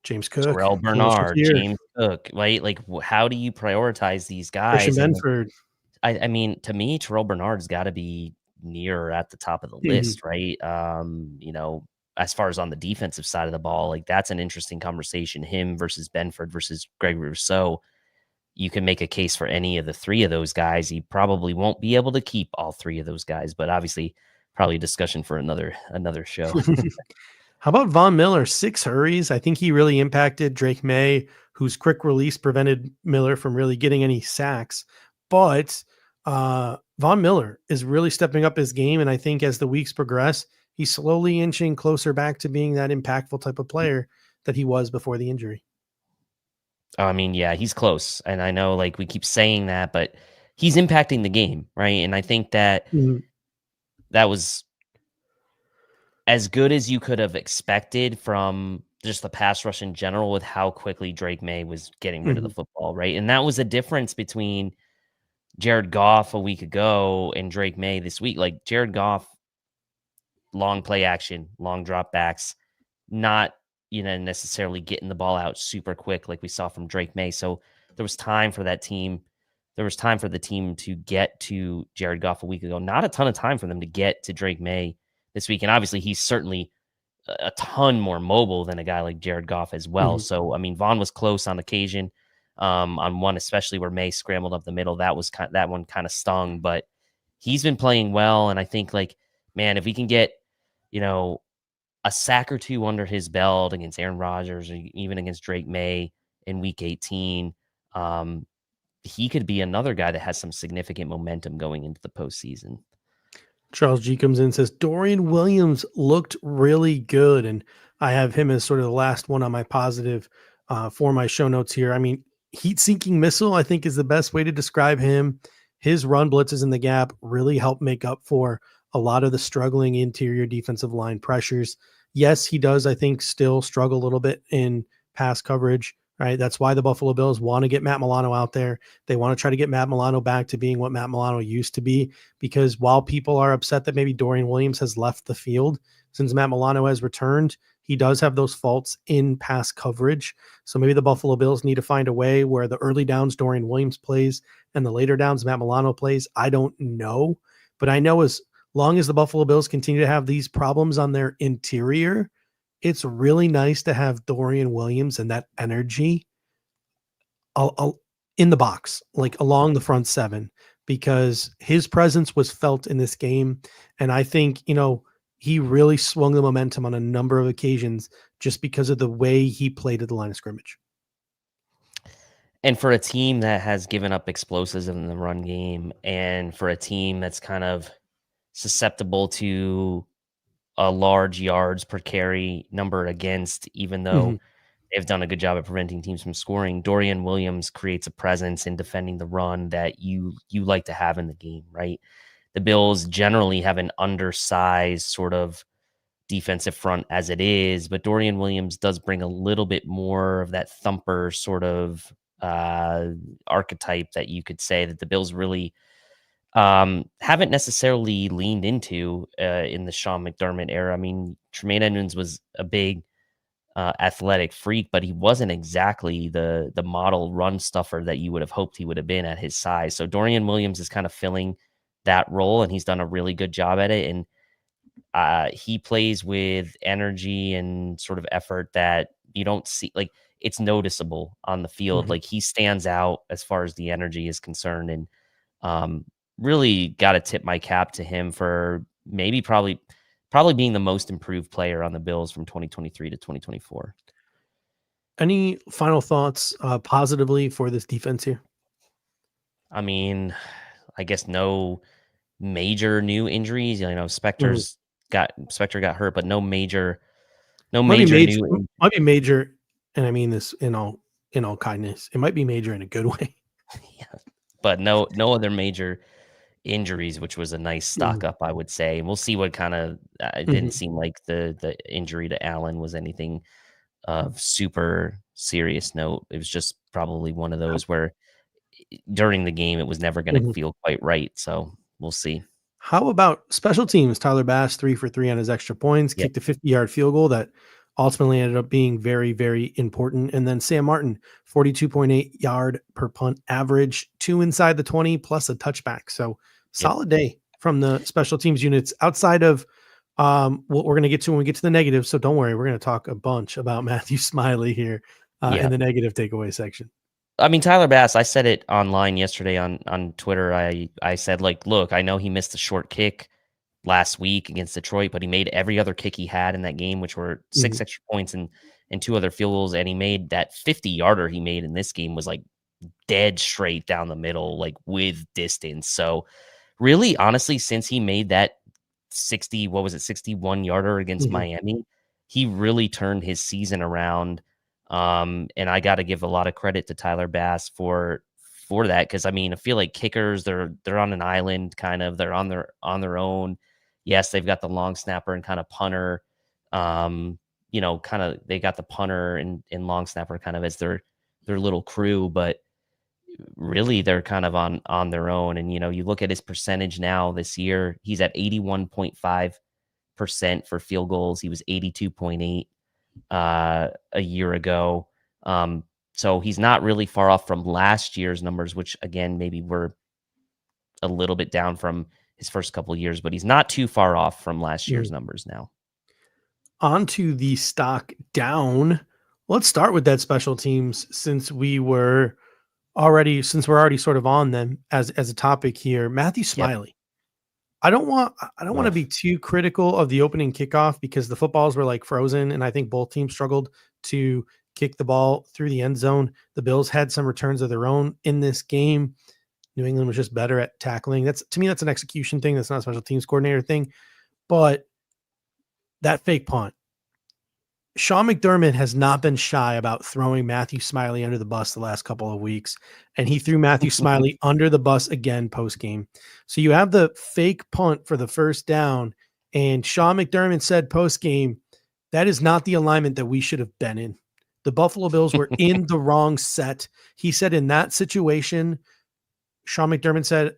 James Cook, Terrell Bernard, James Cook, right? Like, how do you prioritize these guys? Christian Benford. I mean, to me, Terrell Bernard's got to be near or at the top of the list, right? As far as on the defensive side of the ball, like that's an interesting conversation. Him versus Benford versus Greg Rousseau. You can make a case for any of the three of those guys. He probably won't be able to keep all three of those guys, but obviously probably a discussion for another show. How about Von Miller? 6 hurries. I think he really impacted Drake May, whose quick release prevented Miller from really getting any sacks. But Von Miller is really stepping up his game. And I think as the weeks progress, he's slowly inching closer back to being that impactful type of player that he was before the injury. I mean, yeah, he's close. And I know like we keep saying that, but he's impacting the game, right? And I think that that was as good as you could have expected from just the pass rush in general with how quickly Drake May was getting rid of the football, right? And that was a difference between Jared Goff a week ago and Drake May this week. Like Jared Goff, long play action, long drop backs, not, necessarily getting the ball out super quick like we saw from Drake May. So there was time for that team. There was time for the team to get to Jared Goff a week ago. Not a ton of time for them to get to Drake May this week. And obviously he's certainly a ton more mobile than a guy like Jared Goff as well. So, I mean, Vaughn was close on occasion on one, especially where May scrambled up the middle. That one kind of stung, but he's been playing well. And I think like, man, if we can get, a sack or two under his belt against Aaron Rodgers or even against Drake May in week 18, he could be another guy that has some significant momentum going into the postseason. Charles G comes in and says, Dorian Williams looked really good. And I have him as sort of the last one on my positive for my show notes here. I mean, heat-seeking missile, I think, is the best way to describe him. His run blitzes in the gap really help make up for a lot of the struggling interior defensive line pressures. Yes, he does, I think, still struggle a little bit in pass coverage, right? That's why the Buffalo Bills want to get Matt Milano out there. They want to try to get Matt Milano back to being what Matt Milano used to be, because while people are upset that maybe Dorian Williams has left the field since Matt Milano has returned, he does have those faults in pass coverage. So maybe the Buffalo Bills need to find a way where the early downs Dorian Williams plays and the later downs Matt Milano plays. I don't know, but I know as long as the Buffalo Bills continue to have these problems on their interior, it's really nice to have Dorian Williams and that energy in the box, like along the front seven, because his presence was felt in this game. And I think, he really swung the momentum on a number of occasions just because of the way he played at the line of scrimmage. And for a team that has given up explosives in the run game, and for a team that's kind of susceptible to a large yards per carry number against, even though they've done a good job at preventing teams from scoring, Dorian Williams creates a presence in defending the run that you like to have in the game, right? The Bills generally have an undersized sort of defensive front as it is, but Dorian Williams does bring a little bit more of that thumper sort of archetype that you could say that the Bills really haven't necessarily leaned into in the Sean McDermott era. I mean, Tremaine Edmonds was a big athletic freak, but he wasn't exactly the model run stuffer that you would have hoped he would have been at his size. So Dorian Williams is kind of filling that role, and he's done a really good job at it. And he plays with energy and sort of effort that you don't see. Like, it's noticeable on the field. Like, he stands out as far as the energy is concerned. And really got to tip my cap to him for probably being the most improved player on the Bills from 2023 to 2024. Any final thoughts positively for this defense here? I mean, I guess no major new injuries. Spectre got hurt, but no major Might new. Might be major, and I mean this in all kindness. It might be major in a good way. Yeah, but no other major injuries, which was a nice stock up, I would say. And we'll see what kind of. It didn't seem like the injury to Allen was anything of super serious note. It was just probably one of those where during the game it was never going to feel quite right. So we'll see. How about special teams? Tyler Bass 3 for 3 on his extra points, kicked a 50-yard field goal that ultimately ended up being very, very important. And then Sam Martin, 42.8 yard per punt average, 2 inside the 20 plus a touchback. So solid day from the special teams units outside of what we're going to get to when we get to the negative. So don't worry, we're going to talk a bunch about Matthew Smiley here in the negative takeaway section. I mean, Tyler Bass, I said it online yesterday on Twitter. I said, like, look, I know he missed a short kick last week against Detroit, but he made every other kick he had in that game, which were 6 extra points and 2 other field goals. And he made that 50-yarder he made in this game was like dead straight down the middle, like with distance. So really, honestly, since he made that 61-yarder against Miami, he really turned his season around. And I got to give a lot of credit to Tyler Bass for that, because I mean, I feel like kickers, they're on an island, kind of, they're on their own. Yes, they've got the long snapper and kind of punter, kind of they got the punter and long snapper kind of as their little crew, but really they're kind of on their own. And you look at his percentage now this year, he's at 81.5% for field goals. He was 82.8 a year ago. So he's not really far off from last year's numbers, which again, maybe were a little bit down from his first couple of years, but he's not too far off from last year's numbers now. On to the stock down. Let's start with that special teams, since we're already sort of on them as a topic here. Matthew Smiley. Yep. I don't want to be too critical of the opening kickoff because the footballs were like frozen, and I think both teams struggled to kick the ball through the end zone. The Bills had some returns of their own in this game. New England was just better at tackling. To me, that's an execution thing. That's not a special teams coordinator thing. But that fake punt, Sean McDermott has not been shy about throwing Matthew Smiley under the bus the last couple of weeks, and he threw Matthew Smiley under the bus again post game. So you have the fake punt for the first down, and Sean McDermott said post game, that is not the alignment that we should have been in. The Buffalo Bills were in the wrong set. He said in that situation, Sean McDermott said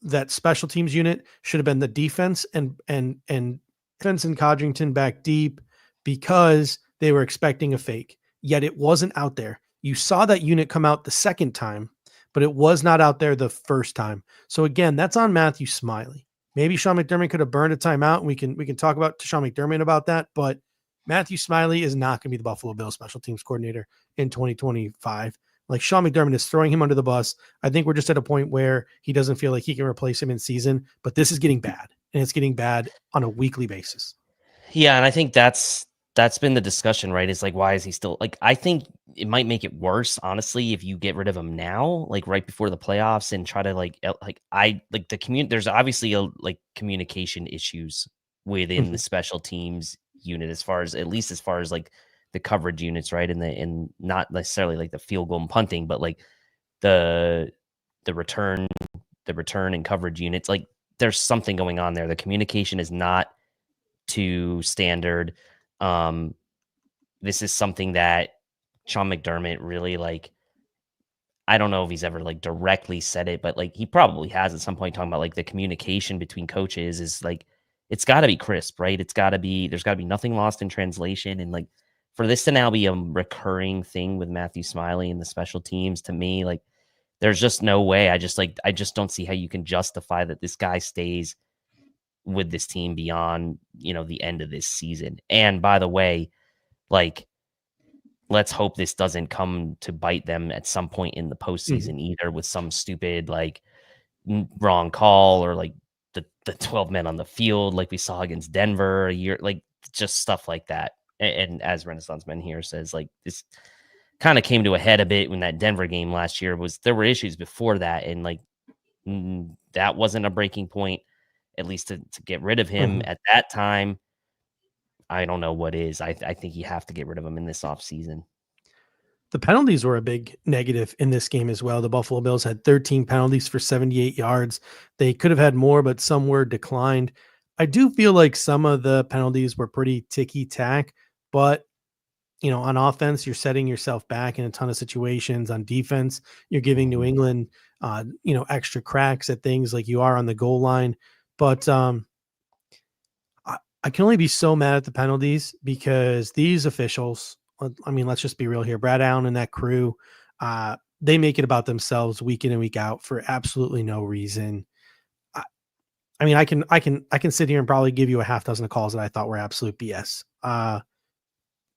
that special teams unit should have been the defense and defense and Codrington back deep, because they were expecting a fake, yet it wasn't out there. You saw that unit come out the second time, but it was not out there the first time. So again, that's on Matthew Smiley. Maybe Sean McDermott could have burned a timeout, and we can talk about Sean McDermott about that, but Matthew Smiley is not going to be the Buffalo Bills special teams coordinator in 2025. Like, Sean McDermott is throwing him under the bus. I think we're just at a point where he doesn't feel like he can replace him in season, but this is getting bad, and it's getting bad on a weekly basis. Yeah, and I think that's been the discussion, right? Is like, why is he still like? I think it might make it worse, honestly, if you get rid of him now, like right before the playoffs, and try to there's obviously communication issues within the special teams unit, as far as like the coverage units, right? And not necessarily like the field goal and punting, but like the return and coverage units. Like, there's something going on there. The communication is not to standard. This is something that Sean McDermott really, like, I don't know if he's ever like directly said it, but like he probably has at some point, talking about like the communication between coaches is like, it's got to be crisp, right? There's got to be nothing lost in translation. And like, for this to now be a recurring thing with Matthew Smiley and the special teams, to me, like, there's just no way. I just don't see how you can justify that this guy stays with this team beyond, the end of this season. And by the way, like, let's hope this doesn't come to bite them at some point in the postseason, either with some stupid, like, wrong call, or like the 12 men on the field, like we saw against Denver a year, like just stuff like that. And as Renaissance Men here says, like, this kind of came to a head a bit when that Denver game last year there were issues before that. And like, that wasn't a breaking point, at least to get rid of him at that time. I don't know what is. I think you have to get rid of him in this offseason. The penalties were a big negative in this game as well. The Buffalo Bills had 13 penalties for 78 yards. They could have had more, but some were declined. I do feel like some of the penalties were pretty ticky-tack, but on offense, you're setting yourself back in a ton of situations. On defense, you're giving New England, extra cracks at things, like you are on the goal line. But I can only be so mad at the penalties, because these officials, I mean, let's just be real here. Brad Allen and that crew, they make it about themselves week in and week out for absolutely no reason. I mean, I can sit here and probably give you a half dozen of calls that I thought were absolute BS.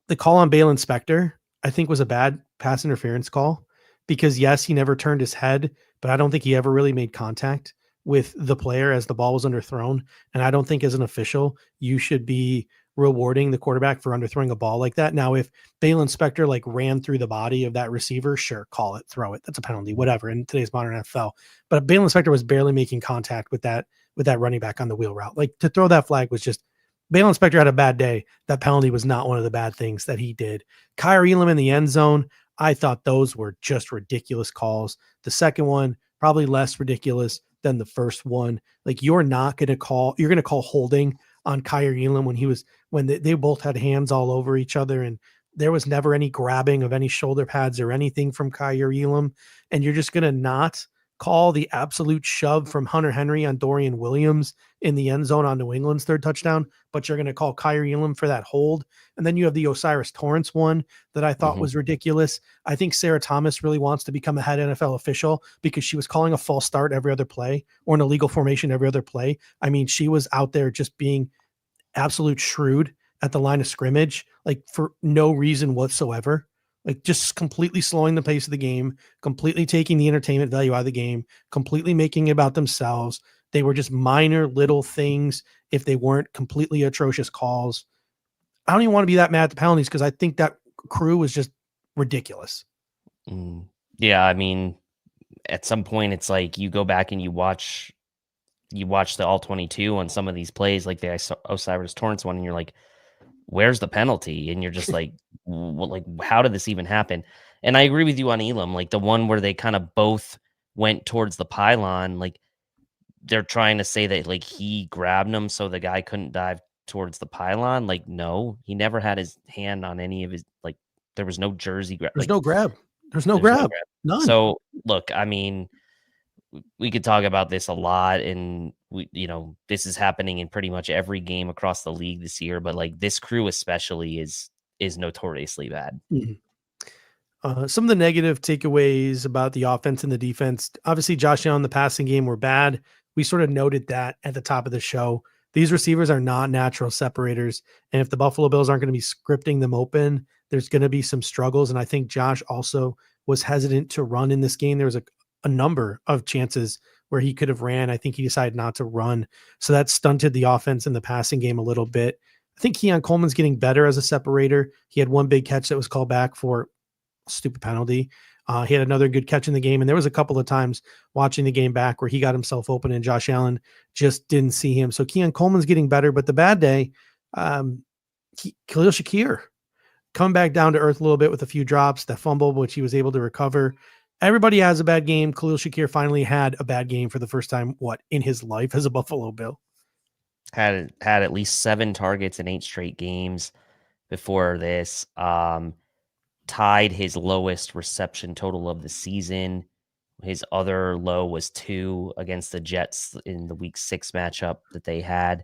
The call on Bale Inspector, I think, was a bad pass interference call, because yes, he never turned his head, but I don't think he ever really made contact with the player as the ball was underthrown. And I don't think, as an official, you should be rewarding the quarterback for underthrowing a ball like that. Now, if Bale Inspector like ran through the body of that receiver, sure, call it, throw it. That's a penalty, whatever, in today's modern NFL. But Bale Inspector was barely making contact with that running back on the wheel route. Like, to throw that flag was just, Bale Inspector had a bad day. That penalty was not one of the bad things that he did. Kyer Elam in the end zone, I thought those were just ridiculous calls. The second one, probably less ridiculous than the first one. Like, you're going to call holding on Kyer Elam when they both had hands all over each other, and there was never any grabbing of any shoulder pads or anything from Kyer Elam. And you're just going to not call the absolute shove from Hunter Henry on Dorian Williams in the end zone on New England's third touchdown, but you're going to call Kyer Elam for that hold. And then you have the Osiris Torrance one that I thought was ridiculous. I think Sarah Thomas really wants to become a head NFL official, because she was calling a false start every other play, or an illegal formation every other play. I mean, she was out there just being absolute shrewd at the line of scrimmage, like, for no reason whatsoever. Like, just completely slowing the pace of the game, completely taking the entertainment value out of the game, completely making it about themselves. They were just minor little things if they weren't completely atrocious calls. I don't even want to be that mad at the penalties, because I think that crew was just ridiculous. Yeah, I mean, at some point, it's like you go back and you watch the all 22 on some of these plays, like the Osiris Torrance one, and you're like, where's the penalty? And you're just like, how did this even happen? And I agree with you on Elam, like the one where they kind of both went towards the pylon, like they're trying to say that like he grabbed him so the guy couldn't dive towards the pylon. Like, no, he never had his hand on any of his, like, there was no jersey grab. There's Like, no grab. There's no there's no grab. grab. None. So look, I mean, we could talk about this a lot, and this is happening in pretty much every game across the league this year, but like this crew especially is notoriously bad. Mhm. Some of the negative takeaways about the offense and the defense, obviously Josh Allen, the passing game were bad. We sort of noted that at the top of the show. These receivers are not natural separators. And if the Buffalo Bills aren't going to be scripting them open, there's going to be some struggles. And I think Josh also was hesitant to run in this game. There was a number of chances where he could have ran. I think he decided not to run. So that stunted the offense in the passing game a little bit. I think Keon Coleman's getting better as a separator. He had one big catch that was called back for stupid penalty. He had another good catch in the game. And there was a couple of times watching the game back where he got himself open and Josh Allen just didn't see him. So Keon Coleman's getting better, but the bad day, Khalil Shakir come back down to earth a little bit with a few drops, that fumble, which he was able to recover. Everybody has a bad game. Khalil Shakir finally had a bad game for the first time, in his life as a Buffalo Bill. Had at least 7 targets in 8 straight games before this. Tied his lowest reception total of the season. His other low was 2 against the Jets in the week 6 matchup that they had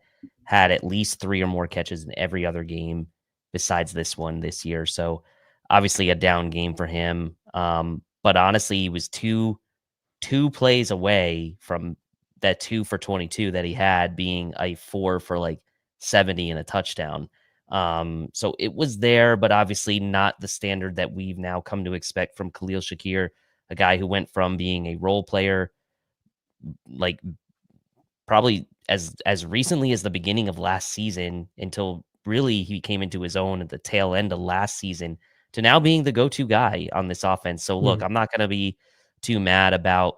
at least 3 or more catches in every other game besides this one this year. So obviously a down game for him. But honestly, he was two plays away from that 2 for 22 that he had being a 4 for like 70 and a touchdown. So it was there, but obviously not the standard that we've now come to expect from Khalil Shakir, a guy who went from being a role player, like probably as recently as the beginning of last season until really he came into his own at the tail end of last season to now being the go-to guy on this offense. So look, I'm not going to be too mad about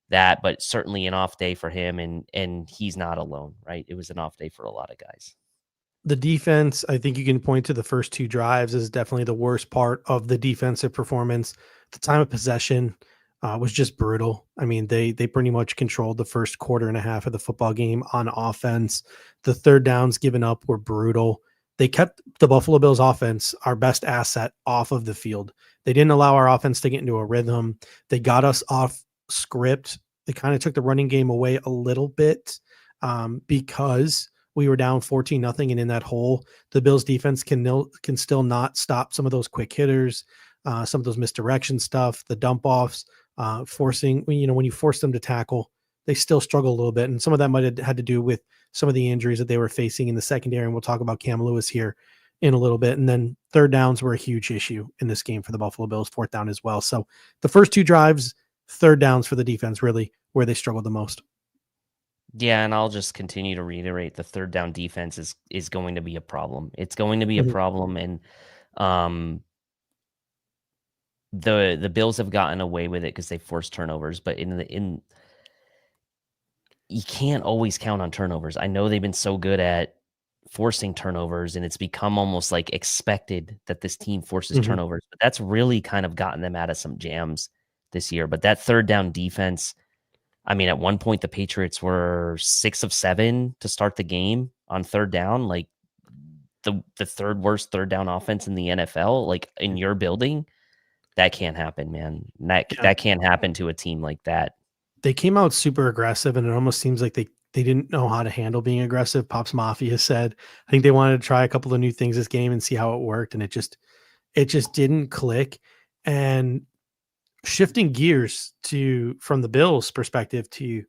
that, but certainly an off day for him, and he's not alone, right? It was an off day for a lot of guys. The defense, I think you can point to the first 2 drives is definitely the worst part of the defensive performance. The time of possession was just brutal. I mean, they pretty much controlled the first quarter and a half of the football game on offense. The third downs given up were brutal. They kept the Buffalo Bills offense, our best asset, off of the field. They didn't allow our offense to get into a rhythm. They got us off script. They kind of took the running game away a little bit because we were down 14-0, and in that hole, the Bills defense can still not stop some of those quick hitters, some of those misdirection stuff, the dump offs, forcing, when you force them to tackle, they still struggle a little bit. And some of that might have had to do with some of the injuries that they were facing in the secondary. And we'll talk about Cam Lewis here in a little bit. And then third downs were a huge issue in this game for the Buffalo Bills, 4th down as well. So the first 2 drives, third downs for the defense, really where they struggled the most. Yeah, and I'll just continue to reiterate the third down defense is going to be a problem. It's going to be a problem, and the Bills have gotten away with it because they forced turnovers, but you can't always count on turnovers. I know they've been so good at forcing turnovers, and it's become almost like expected that this team forces turnovers, but that's really kind of gotten them out of some jams this year. But that third down defense, I mean, at one point the Patriots were 6 of 7 to start the game on third down, like the third worst third down offense in the NFL, like in your building. That can't happen, man. That can't happen to a team like that. They came out super aggressive, and it almost seems like they didn't know how to handle being aggressive. Pops Mafia said, I think they wanted to try a couple of new things this game and see how it worked. And it just didn't click. And shifting gears from the Bills perspective to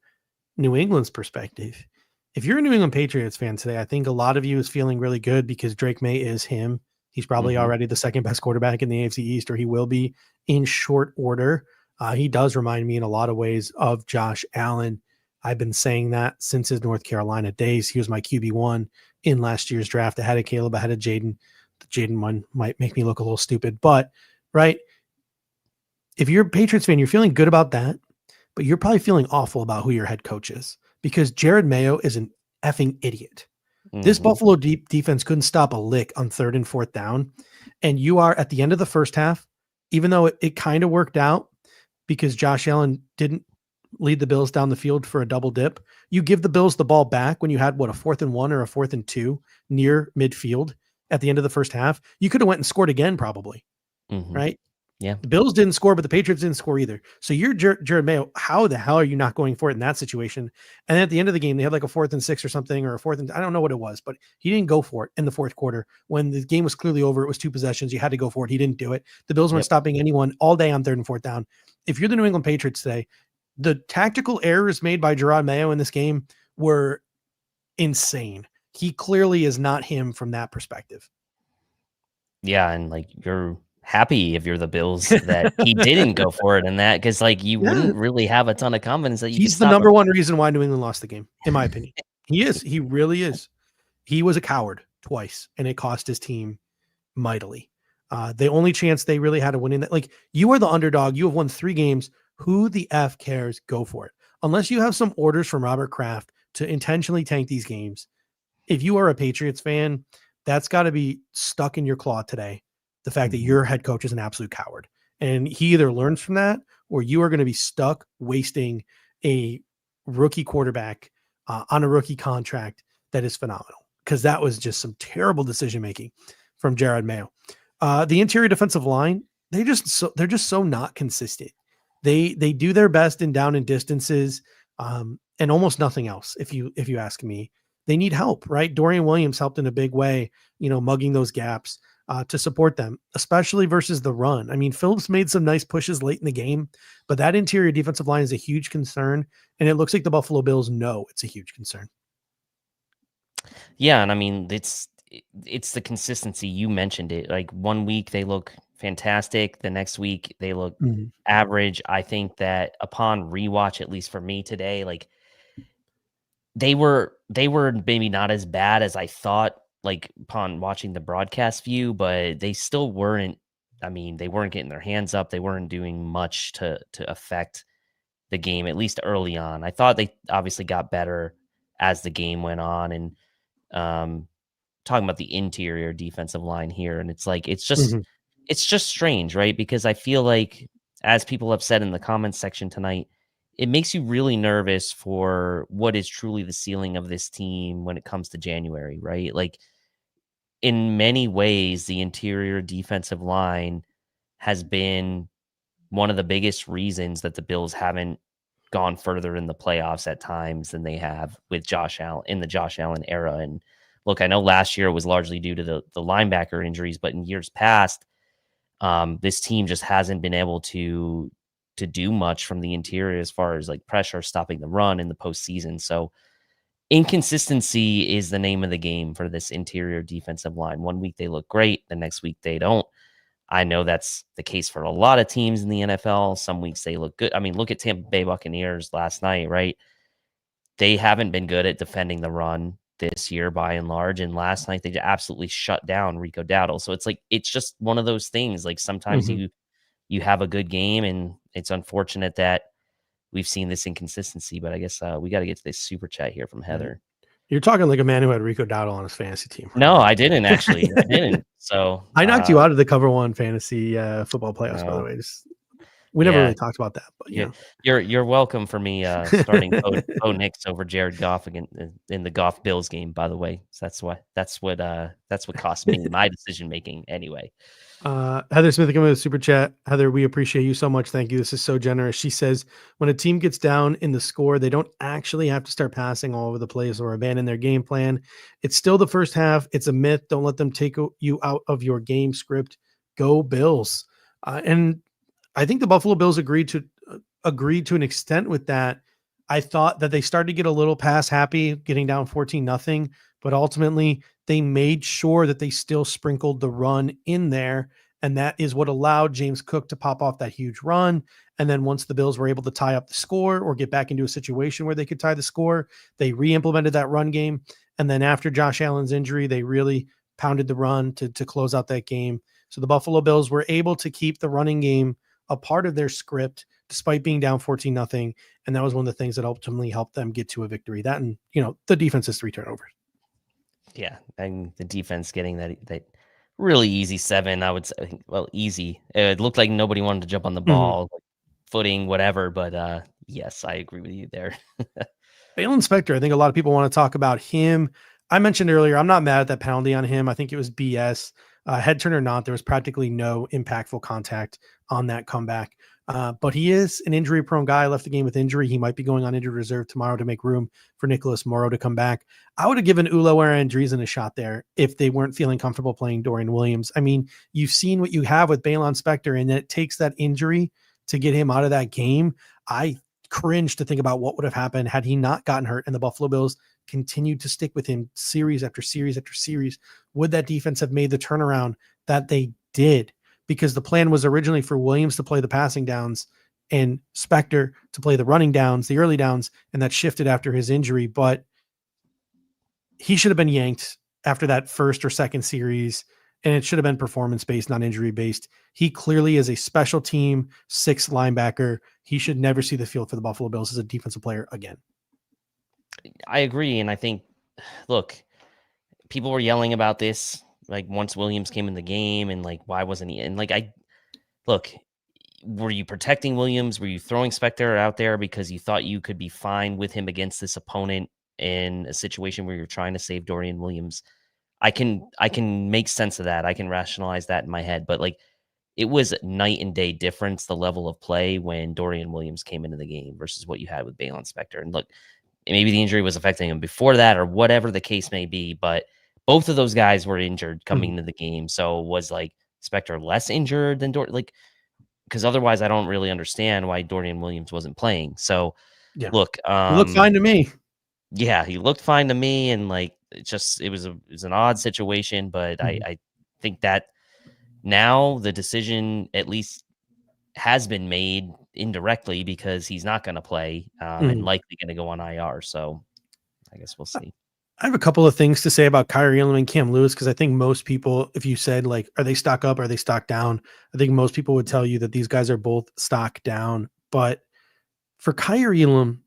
New England's perspective. If you're a New England Patriots fan today, I think a lot of you is feeling really good because Drake May is him. He's probably already the second best quarterback in the AFC East, or he will be in short order. He does remind me in a lot of ways of Josh Allen. I've been saying that since his North Carolina days. He was my QB1 in last year's draft. Ahead of Caleb, ahead of Jaden. The Jaden one might make me look a little stupid, but right. If you're a Patriots fan, you're feeling good about that, but you're probably feeling awful about who your head coach is because Jared Mayo is an effing idiot. This Mhm. Buffalo defense couldn't stop a lick on 3rd and 4th down. And you are at the end of the first half, even though it kind of worked out because Josh Allen didn't lead the Bills down the field for a double dip. You give the Bills the ball back when you had a 4th and 1 or a 4th and 2 near midfield at the end of the first half. You could have went and scored again, probably. Mhm. Right. Yeah. The Bills didn't score, but the Patriots didn't score either. So you're Jared Mayo. How the hell are you not going for it in that situation? And at the end of the game, they had like a 4th and 6 or something, or a 4th and I don't know what it was, but he didn't go for it in the 4th quarter when the game was clearly over. It was 2 possessions. You had to go for it. He didn't do it. The Bills weren't stopping anyone all day on 3rd and 4th down. If you're the New England Patriots today, the tactical errors made by Gerard Mayo in this game were insane. He clearly is not him from that perspective. Yeah, and like you're happy if you're the Bills that he didn't go for it in that because like you wouldn't really have a ton of confidence that you could He's the stop number him. one reason why New England lost the game, in my opinion. He is. He really is. He was a coward twice, and it cost his team mightily. The only chance they really had to win in that, like, you are the underdog. You have won 3 games. Who the F cares? Go for it. Unless you have some orders from Robert Kraft to intentionally tank these games. If you are a Patriots fan, that's got to be stuck in your claw today. The fact that your head coach is an absolute coward. And he either learns from that or you are going to be stuck wasting a rookie quarterback on a rookie contract that is phenomenal. Because that was just some terrible decision-making from Jared Mayo. The interior defensive line, they're just so not consistent. They do their best in down and distances and almost nothing else. If you ask me, they need help, right? Dorian Williams helped in a big way, mugging those gaps to support them, especially versus the run. I mean, Phillips made some nice pushes late in the game, but that interior defensive line is a huge concern. And it looks like the Buffalo Bills know it's a huge concern. Yeah, and I mean it's the consistency. You mentioned it. Like one week they look fantastic, the next week they look average. I think that upon rewatch, at least for me today, like they were maybe not as bad as I thought, like upon watching the broadcast view, but they still weren't. I mean, they weren't getting their hands up. They weren't doing much to affect the game, at least early on. I thought they obviously got better as the game went on, and talking about the interior defensive line here, and it's like it's just strange, right? Because I feel like, as people have said in the comments section tonight, it makes you really nervous for what is truly the ceiling of this team when it comes to January, right? Like in many ways, the interior defensive line has been one of the biggest reasons that the Bills haven't gone further in the playoffs at times than they have with Josh Allen in the Josh Allen era. And look, I know last year was largely due to the linebacker injuries, but in years past, this team just hasn't been able to do much from the interior as far as like pressure, stopping the run in the postseason. So inconsistency is the name of the game for this interior defensive line. One week they look great, the next week they don't. I know that's the case for a lot of teams in the NFL. Some weeks they look good. I mean, look at Tampa Bay Buccaneers last night, right? They haven't been good at defending the run this year by and large. And last night they absolutely shut down Rico Dowdle. So it's like, it's just one of those things. Like sometimes you have a good game, and it's unfortunate that we've seen this inconsistency, but I guess we got to get to this super chat here from Heather. You're talking like a man who had Rico Dowdle on his fantasy team. Right? No, I didn't actually. I didn't. So I knocked you out of the Cover One fantasy football playoffs, by the way. We never really talked about that, but you're welcome for me starting Bo Nix over Jared Goff again in the Goff Bills game. By the way, so that's what cost me my decision making anyway. Heather Smith coming with a super chat. Heather, we appreciate you so much. Thank you. This is so generous. She says, when a team gets down in the score, they don't actually have to start passing all over the place or abandon their game plan. It's still the first half. It's a myth. Don't let them take you out of your game script. Go Bills. And I think the Buffalo Bills agreed to an extent with that. I thought that they started to get a little pass happy, getting down 14-0, but ultimately they made sure that they still sprinkled the run in there. And that is what allowed James Cook to pop off that huge run. And then once the Bills were able to tie up the score or get back into a situation where they could tie the score, they re-implemented that run game. And then after Josh Allen's injury, they really pounded the run to close out that game. So the Buffalo Bills were able to keep the running game a part of their script despite being down 14-0. And that was one of the things that ultimately helped them get to a victory. That, and, the defense is 3 turnovers. Yeah, and the defense getting that really easy 7, I would say. Well, easy. It looked like nobody wanted to jump on the Mhm. ball, footing, whatever. But yes, I agree with you there. Balen Spector, I think a lot of people want to talk about him. I mentioned earlier, I'm not mad at that penalty on him. I think it was BS. Head turn or not, there was practically no impactful contact on that comeback. But he is an injury prone guy, left the game with injury. He might be going on injured reserve tomorrow to make room for Nicholas Morrow to come back. I would have given Ulauer and Andreessen a shot there if they weren't feeling comfortable playing Dorian Williams. I mean, you've seen what you have with Balen Spector, and it takes that injury to get him out of that game. I cringe to think about what would have happened had he not gotten hurt and the Buffalo Bills continued to stick with him series after series after series. Would that defense have made the turnaround that they did? Because the plan was originally for Williams to play the passing downs and Spector to play the running downs, the early downs, and that shifted after his injury. But he should have been yanked after that first or second series, and it should have been performance based, not injury based. He clearly is a special team 6 linebacker. He should never see the field for the Buffalo Bills as a defensive player again. I agree, and I think, look, people were yelling about this like once Williams came in the game, and like why wasn't he? And like look, were you protecting Williams? Were you throwing Spector out there because you thought you could be fine with him against this opponent in a situation where you're trying to save Dorian Williams? I can make sense of that. I can rationalize that in my head, but like it was night and day difference, the level of play when Dorian Williams came into the game versus what you had with Balen Spector. And look, maybe the injury was affecting him before that or whatever the case may be, but both of those guys were injured coming into the game. So was like Spector less injured than Dorian? Like, because otherwise I don't really understand why Dorian Williams wasn't playing. So Yeah. look, He looked fine to me. yeah, he looked fine to me, and like it was an odd situation, but I think that now the decision at least has been made indirectly because he's not going to play and likely going to go on IR. So I guess we'll see. I have a couple of things to say about Kyrie Elam and Cam Lewis, because I think most people, if you said like, are they stock up? Are they stock down? I think most people would tell you that these guys are both stock down. But for Kyrie Elam,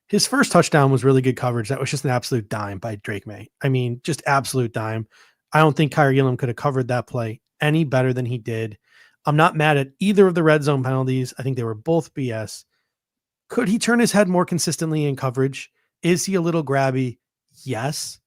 his first touchdown was really good coverage. That was just an absolute dime by Drake May. I mean, just absolute dime. I don't think Kyrie Elam could have covered that play any better than he did. I'm not mad at either of the red zone penalties. I think they were both BS. Could he turn his head more consistently in coverage? Is he a little grabby? Yes.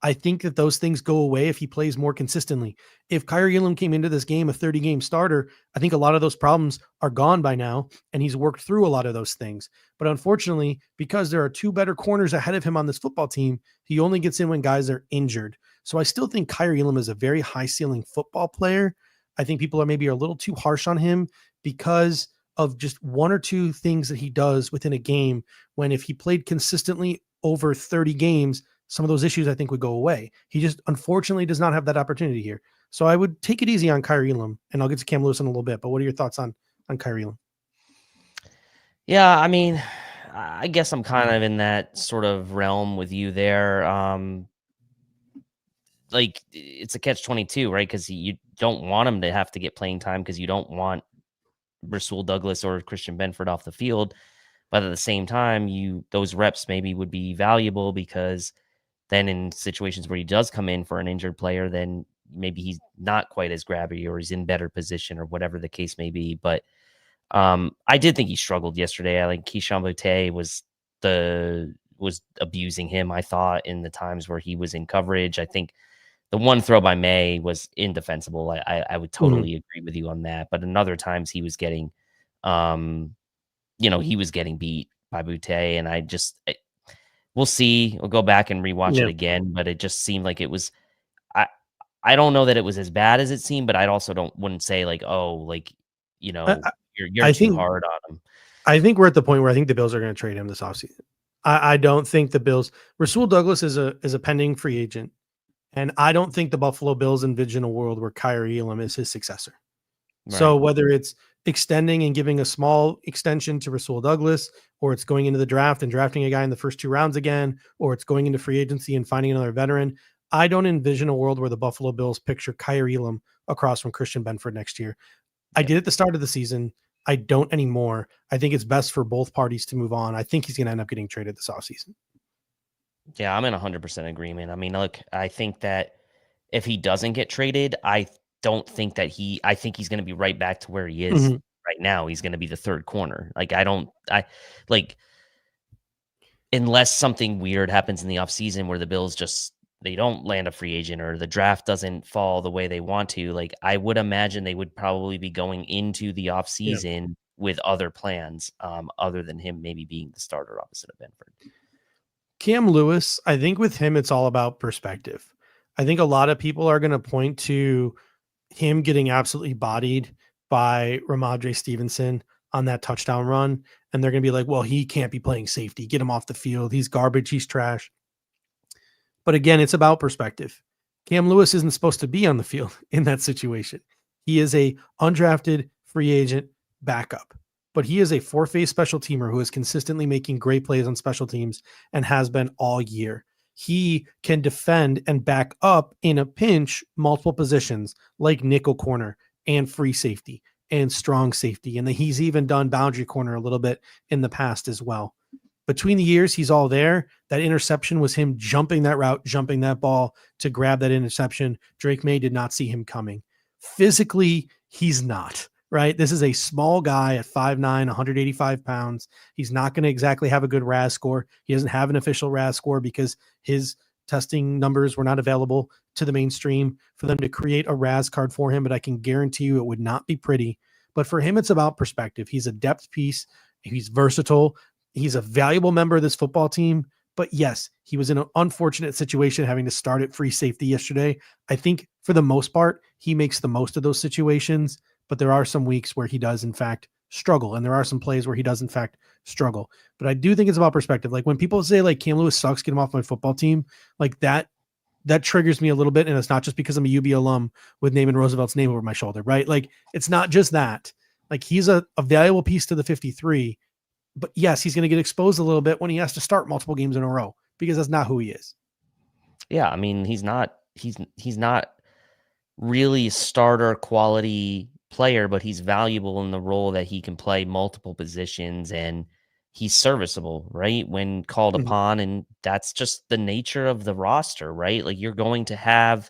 I think that those things go away if he plays more consistently. If Kyrie Elam came into this game a 30-game starter, I think a lot of those problems are gone by now, and he's worked through a lot of those things. But unfortunately, because there are 2 better corners ahead of him on this football team, he only gets in when guys are injured. So I still think Kyrie Elam is a very high-ceiling football player. I think people are maybe a little too harsh on him because of just 1 or 2 things that he does within a game, when if he played consistently over 30 games, some of those issues I think would go away. He just unfortunately does not have that opportunity here. So I would take it easy on Kyrie Elam, and I'll get to Cam Lewis in a little bit. But what are your thoughts on Kyrie Elam? Yeah, I mean, I guess I'm kind of in that sort of realm with you there. Like it's a catch-22, right? Because you don't want him to have to get playing time because you don't want Rasul Douglas or Christian Benford off the field. But at the same time, those reps maybe would be valuable because then in situations where he does come in for an injured player, then maybe he's not quite as grabby or he's in better position or whatever the case may be. But I did think he struggled yesterday. I think Keyshawn Boutte was abusing him, I thought, in the times where he was in coverage. I think the one throw by May was indefensible. I would totally agree with you on that. But in other times he was getting he was getting beat by Boutte, and we'll see. We'll go back and rewatch it again, but it just seemed like it was. I don't know that it was as bad as it seemed, but I also wouldn't say like, oh, like you're too hard on him. I think we're at the point where I think the Bills are going to trade him this offseason. I don't think the Bills. Rasul Douglas is a pending free agent, and I don't think the Buffalo Bills envision a world where Kyrie Elam is his successor. Right. So whether it's extending and giving a small extension to Rasul Douglas, or it's going into the draft and drafting a guy in the first 2 rounds again, or it's going into free agency and finding another veteran, I don't envision a world where the Buffalo Bills picture Kyrie Elam across from Christian Benford next year. I did at the start of the season. I don't anymore. I think it's best for both parties to move on. I think he's going to end up getting traded this offseason. Yeah, I'm in 100% agreement. I mean, look, I think that if he doesn't get traded, don't think that I think he's going to be right back to where he is Mhm. right now. He's going to be the third corner. Like, I like, unless something weird happens in the offseason where the Bills they don't land a free agent or the draft doesn't fall the way they want to, like, I would imagine they would probably be going into the Yeah. offseason with other plans, other than him maybe being the starter opposite of Benford. Cam Lewis, I think with him, it's all about perspective. I think a lot of people are going to point to him getting absolutely bodied by Ramondre Stevenson on that touchdown run. And they're going to be like, well, he can't be playing safety. Get him off the field. He's garbage. He's trash. But again, it's about perspective. Cam Lewis isn't supposed to be on the field in that situation. He is a undrafted free agent backup, but he is a four-phase special teamer who is consistently making great plays on special teams and has been all year. He can defend and back up in a pinch multiple positions like nickel corner and free safety and strong safety. And he's even done boundary corner a little bit in the past as well. Between the years, he's all there. That interception was him jumping that route, jumping that ball to grab that interception. Drake May did not see him coming. Physically, he's not, right? This is a small guy at 5'9", 185 pounds. He's not going to exactly have a good RAS score. He doesn't have an official RAS score because his testing numbers were not available to the mainstream for them to create a RAS card for him, but I can guarantee you it would not be pretty. But for him, it's about perspective. He's a depth piece. He's versatile. He's a valuable member of this football team, but yes, he was in an unfortunate situation having to start at free safety yesterday. I think for the most part, he makes the most of those situations, but there are some weeks where he does in fact struggle. And there are some plays where he does in fact struggle, but I do think it's about perspective. Like when people say like Cam Lewis sucks, get him off my football team, like that triggers me a little bit. And it's not just because I'm a UB alum with Naaman Roosevelt's name over my shoulder, right? Like it's not just that. Like he's a valuable piece to the 53. But yes, he's going to get exposed a little bit when he has to start multiple games in a row because that's not who he is. Yeah, I mean, he's not really starter quality player, but he's valuable in the role that he can play multiple positions and he's serviceable, right? When called upon, and that's just the nature of the roster, right? Like you're going to have,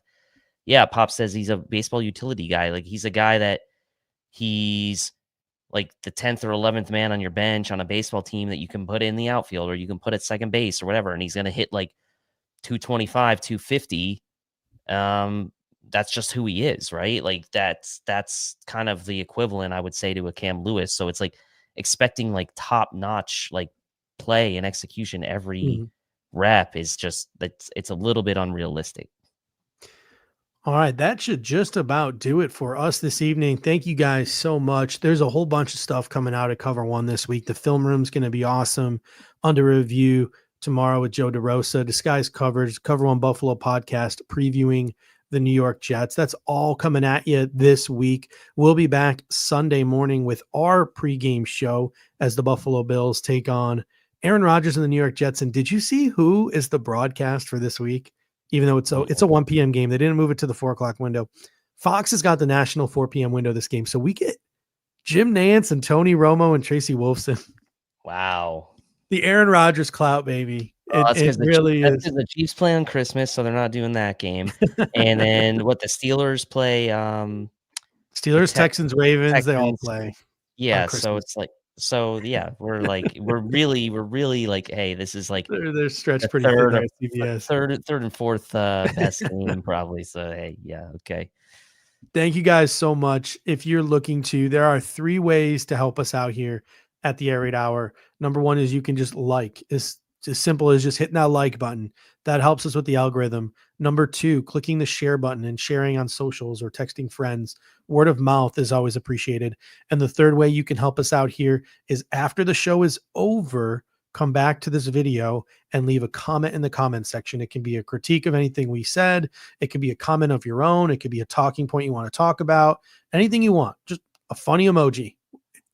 Pop says he's a baseball utility guy. Like he's a guy that he's like the 10th or 11th man on your bench on a baseball team that you can put in the outfield or you can put at second base or whatever. And he's going to hit like 225, 250. That's just who he is, right? Like that's kind of the equivalent, I would say, to a Cam Lewis. So it's like expecting like top notch, like play and execution every rep is just, it's a little bit unrealistic. All right, that should just about do it for us this evening. Thank you guys so much. There's a whole bunch of stuff coming out at Cover One this week. The film room's going to be awesome. Under review tomorrow with Joe DeRosa. Disguised coverage, Cover One Buffalo podcast previewing the New York Jets. That's all coming at you this week. We'll be back Sunday morning with our pregame show as the Buffalo Bills take on Aaron Rodgers and the New York Jets. And did you see who is the broadcast for this week? Even though it's a 1 p.m. game, they didn't move it to the 4 o'clock window. Fox has got the national 4 p.m. window this game. So we get Jim Nantz and Tony Romo and Tracy Wolfson. Wow. The Aaron Rodgers clout, baby. It really is. The Chiefs play on Christmas, so they're not doing that game. And then the Steelers play? Steelers, Texans, Ravens, they all play. Yeah, so it's like, we're really like, hey, this is like they're stretched pretty thin thin. CBS. Third and fourth best game probably. So hey, yeah, okay. Thank you guys so much. If you're looking to, there are 3 ways to help us out here at the Air Raid Hour. Number 1 is you can just like. It's as simple as just hitting that like button. That helps us with the algorithm. Number 2, clicking the share button and sharing on socials or texting friends. Word of mouth is always appreciated. And the 3rd way you can help us out here is after the show is over, come back to this video and leave a comment in the comment section. It can be a critique of anything we said. It can be a comment of your own. It could be a talking point you want to talk about. Anything you want. Just a funny emoji.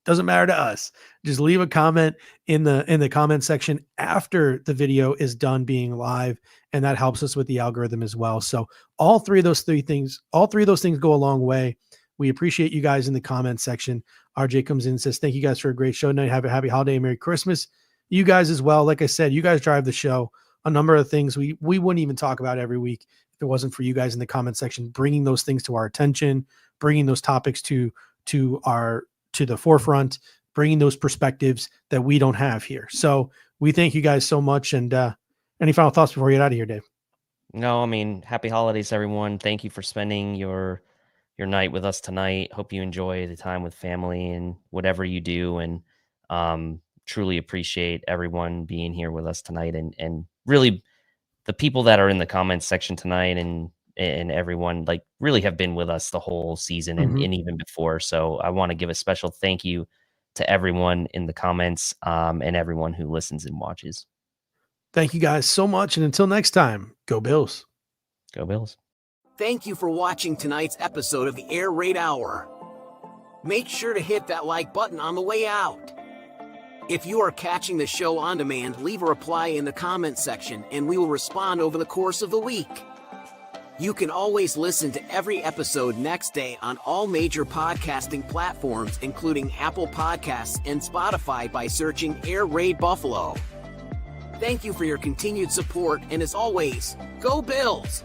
Doesn't matter to us. Just leave a comment in the comment section after the video is done being live, and that helps us with the algorithm as well. So all three of those things go a long way. We appreciate you guys in the comment section. RJ comes in and says, thank you guys for a great show tonight. Have a happy holiday and Merry Christmas. You guys as well. Like I said, you guys drive the show. a number of things we wouldn't even talk about every week if it wasn't for you guys in the comment section, bringing those things to our attention, bringing those topics to the forefront, bringing those perspectives that we don't have here. So we thank you guys so much. And any final thoughts before we get out of here, Dave? No, I mean, happy holidays, everyone. Thank you for spending your night with us tonight. Hope you enjoy the time with family and whatever you do. And truly appreciate everyone being here with us tonight, and really the people that are in the comments section tonight and everyone like really have been with us the whole season and even before. So I want to give a special thank you to everyone in the comments and everyone who listens and watches. Thank you guys so much. And until next time, go Bills. Go Bills. Thank you for watching tonight's episode of the Air Raid Hour. Make sure to hit that like button on the way out. If you are catching the show on demand, leave a reply in the comments section and we will respond over the course of the week. You can always listen to every episode next day on all major podcasting platforms, including Apple Podcasts and Spotify, by searching Air Raid Buffalo. Thank you for your continued support, and as always, go Bills!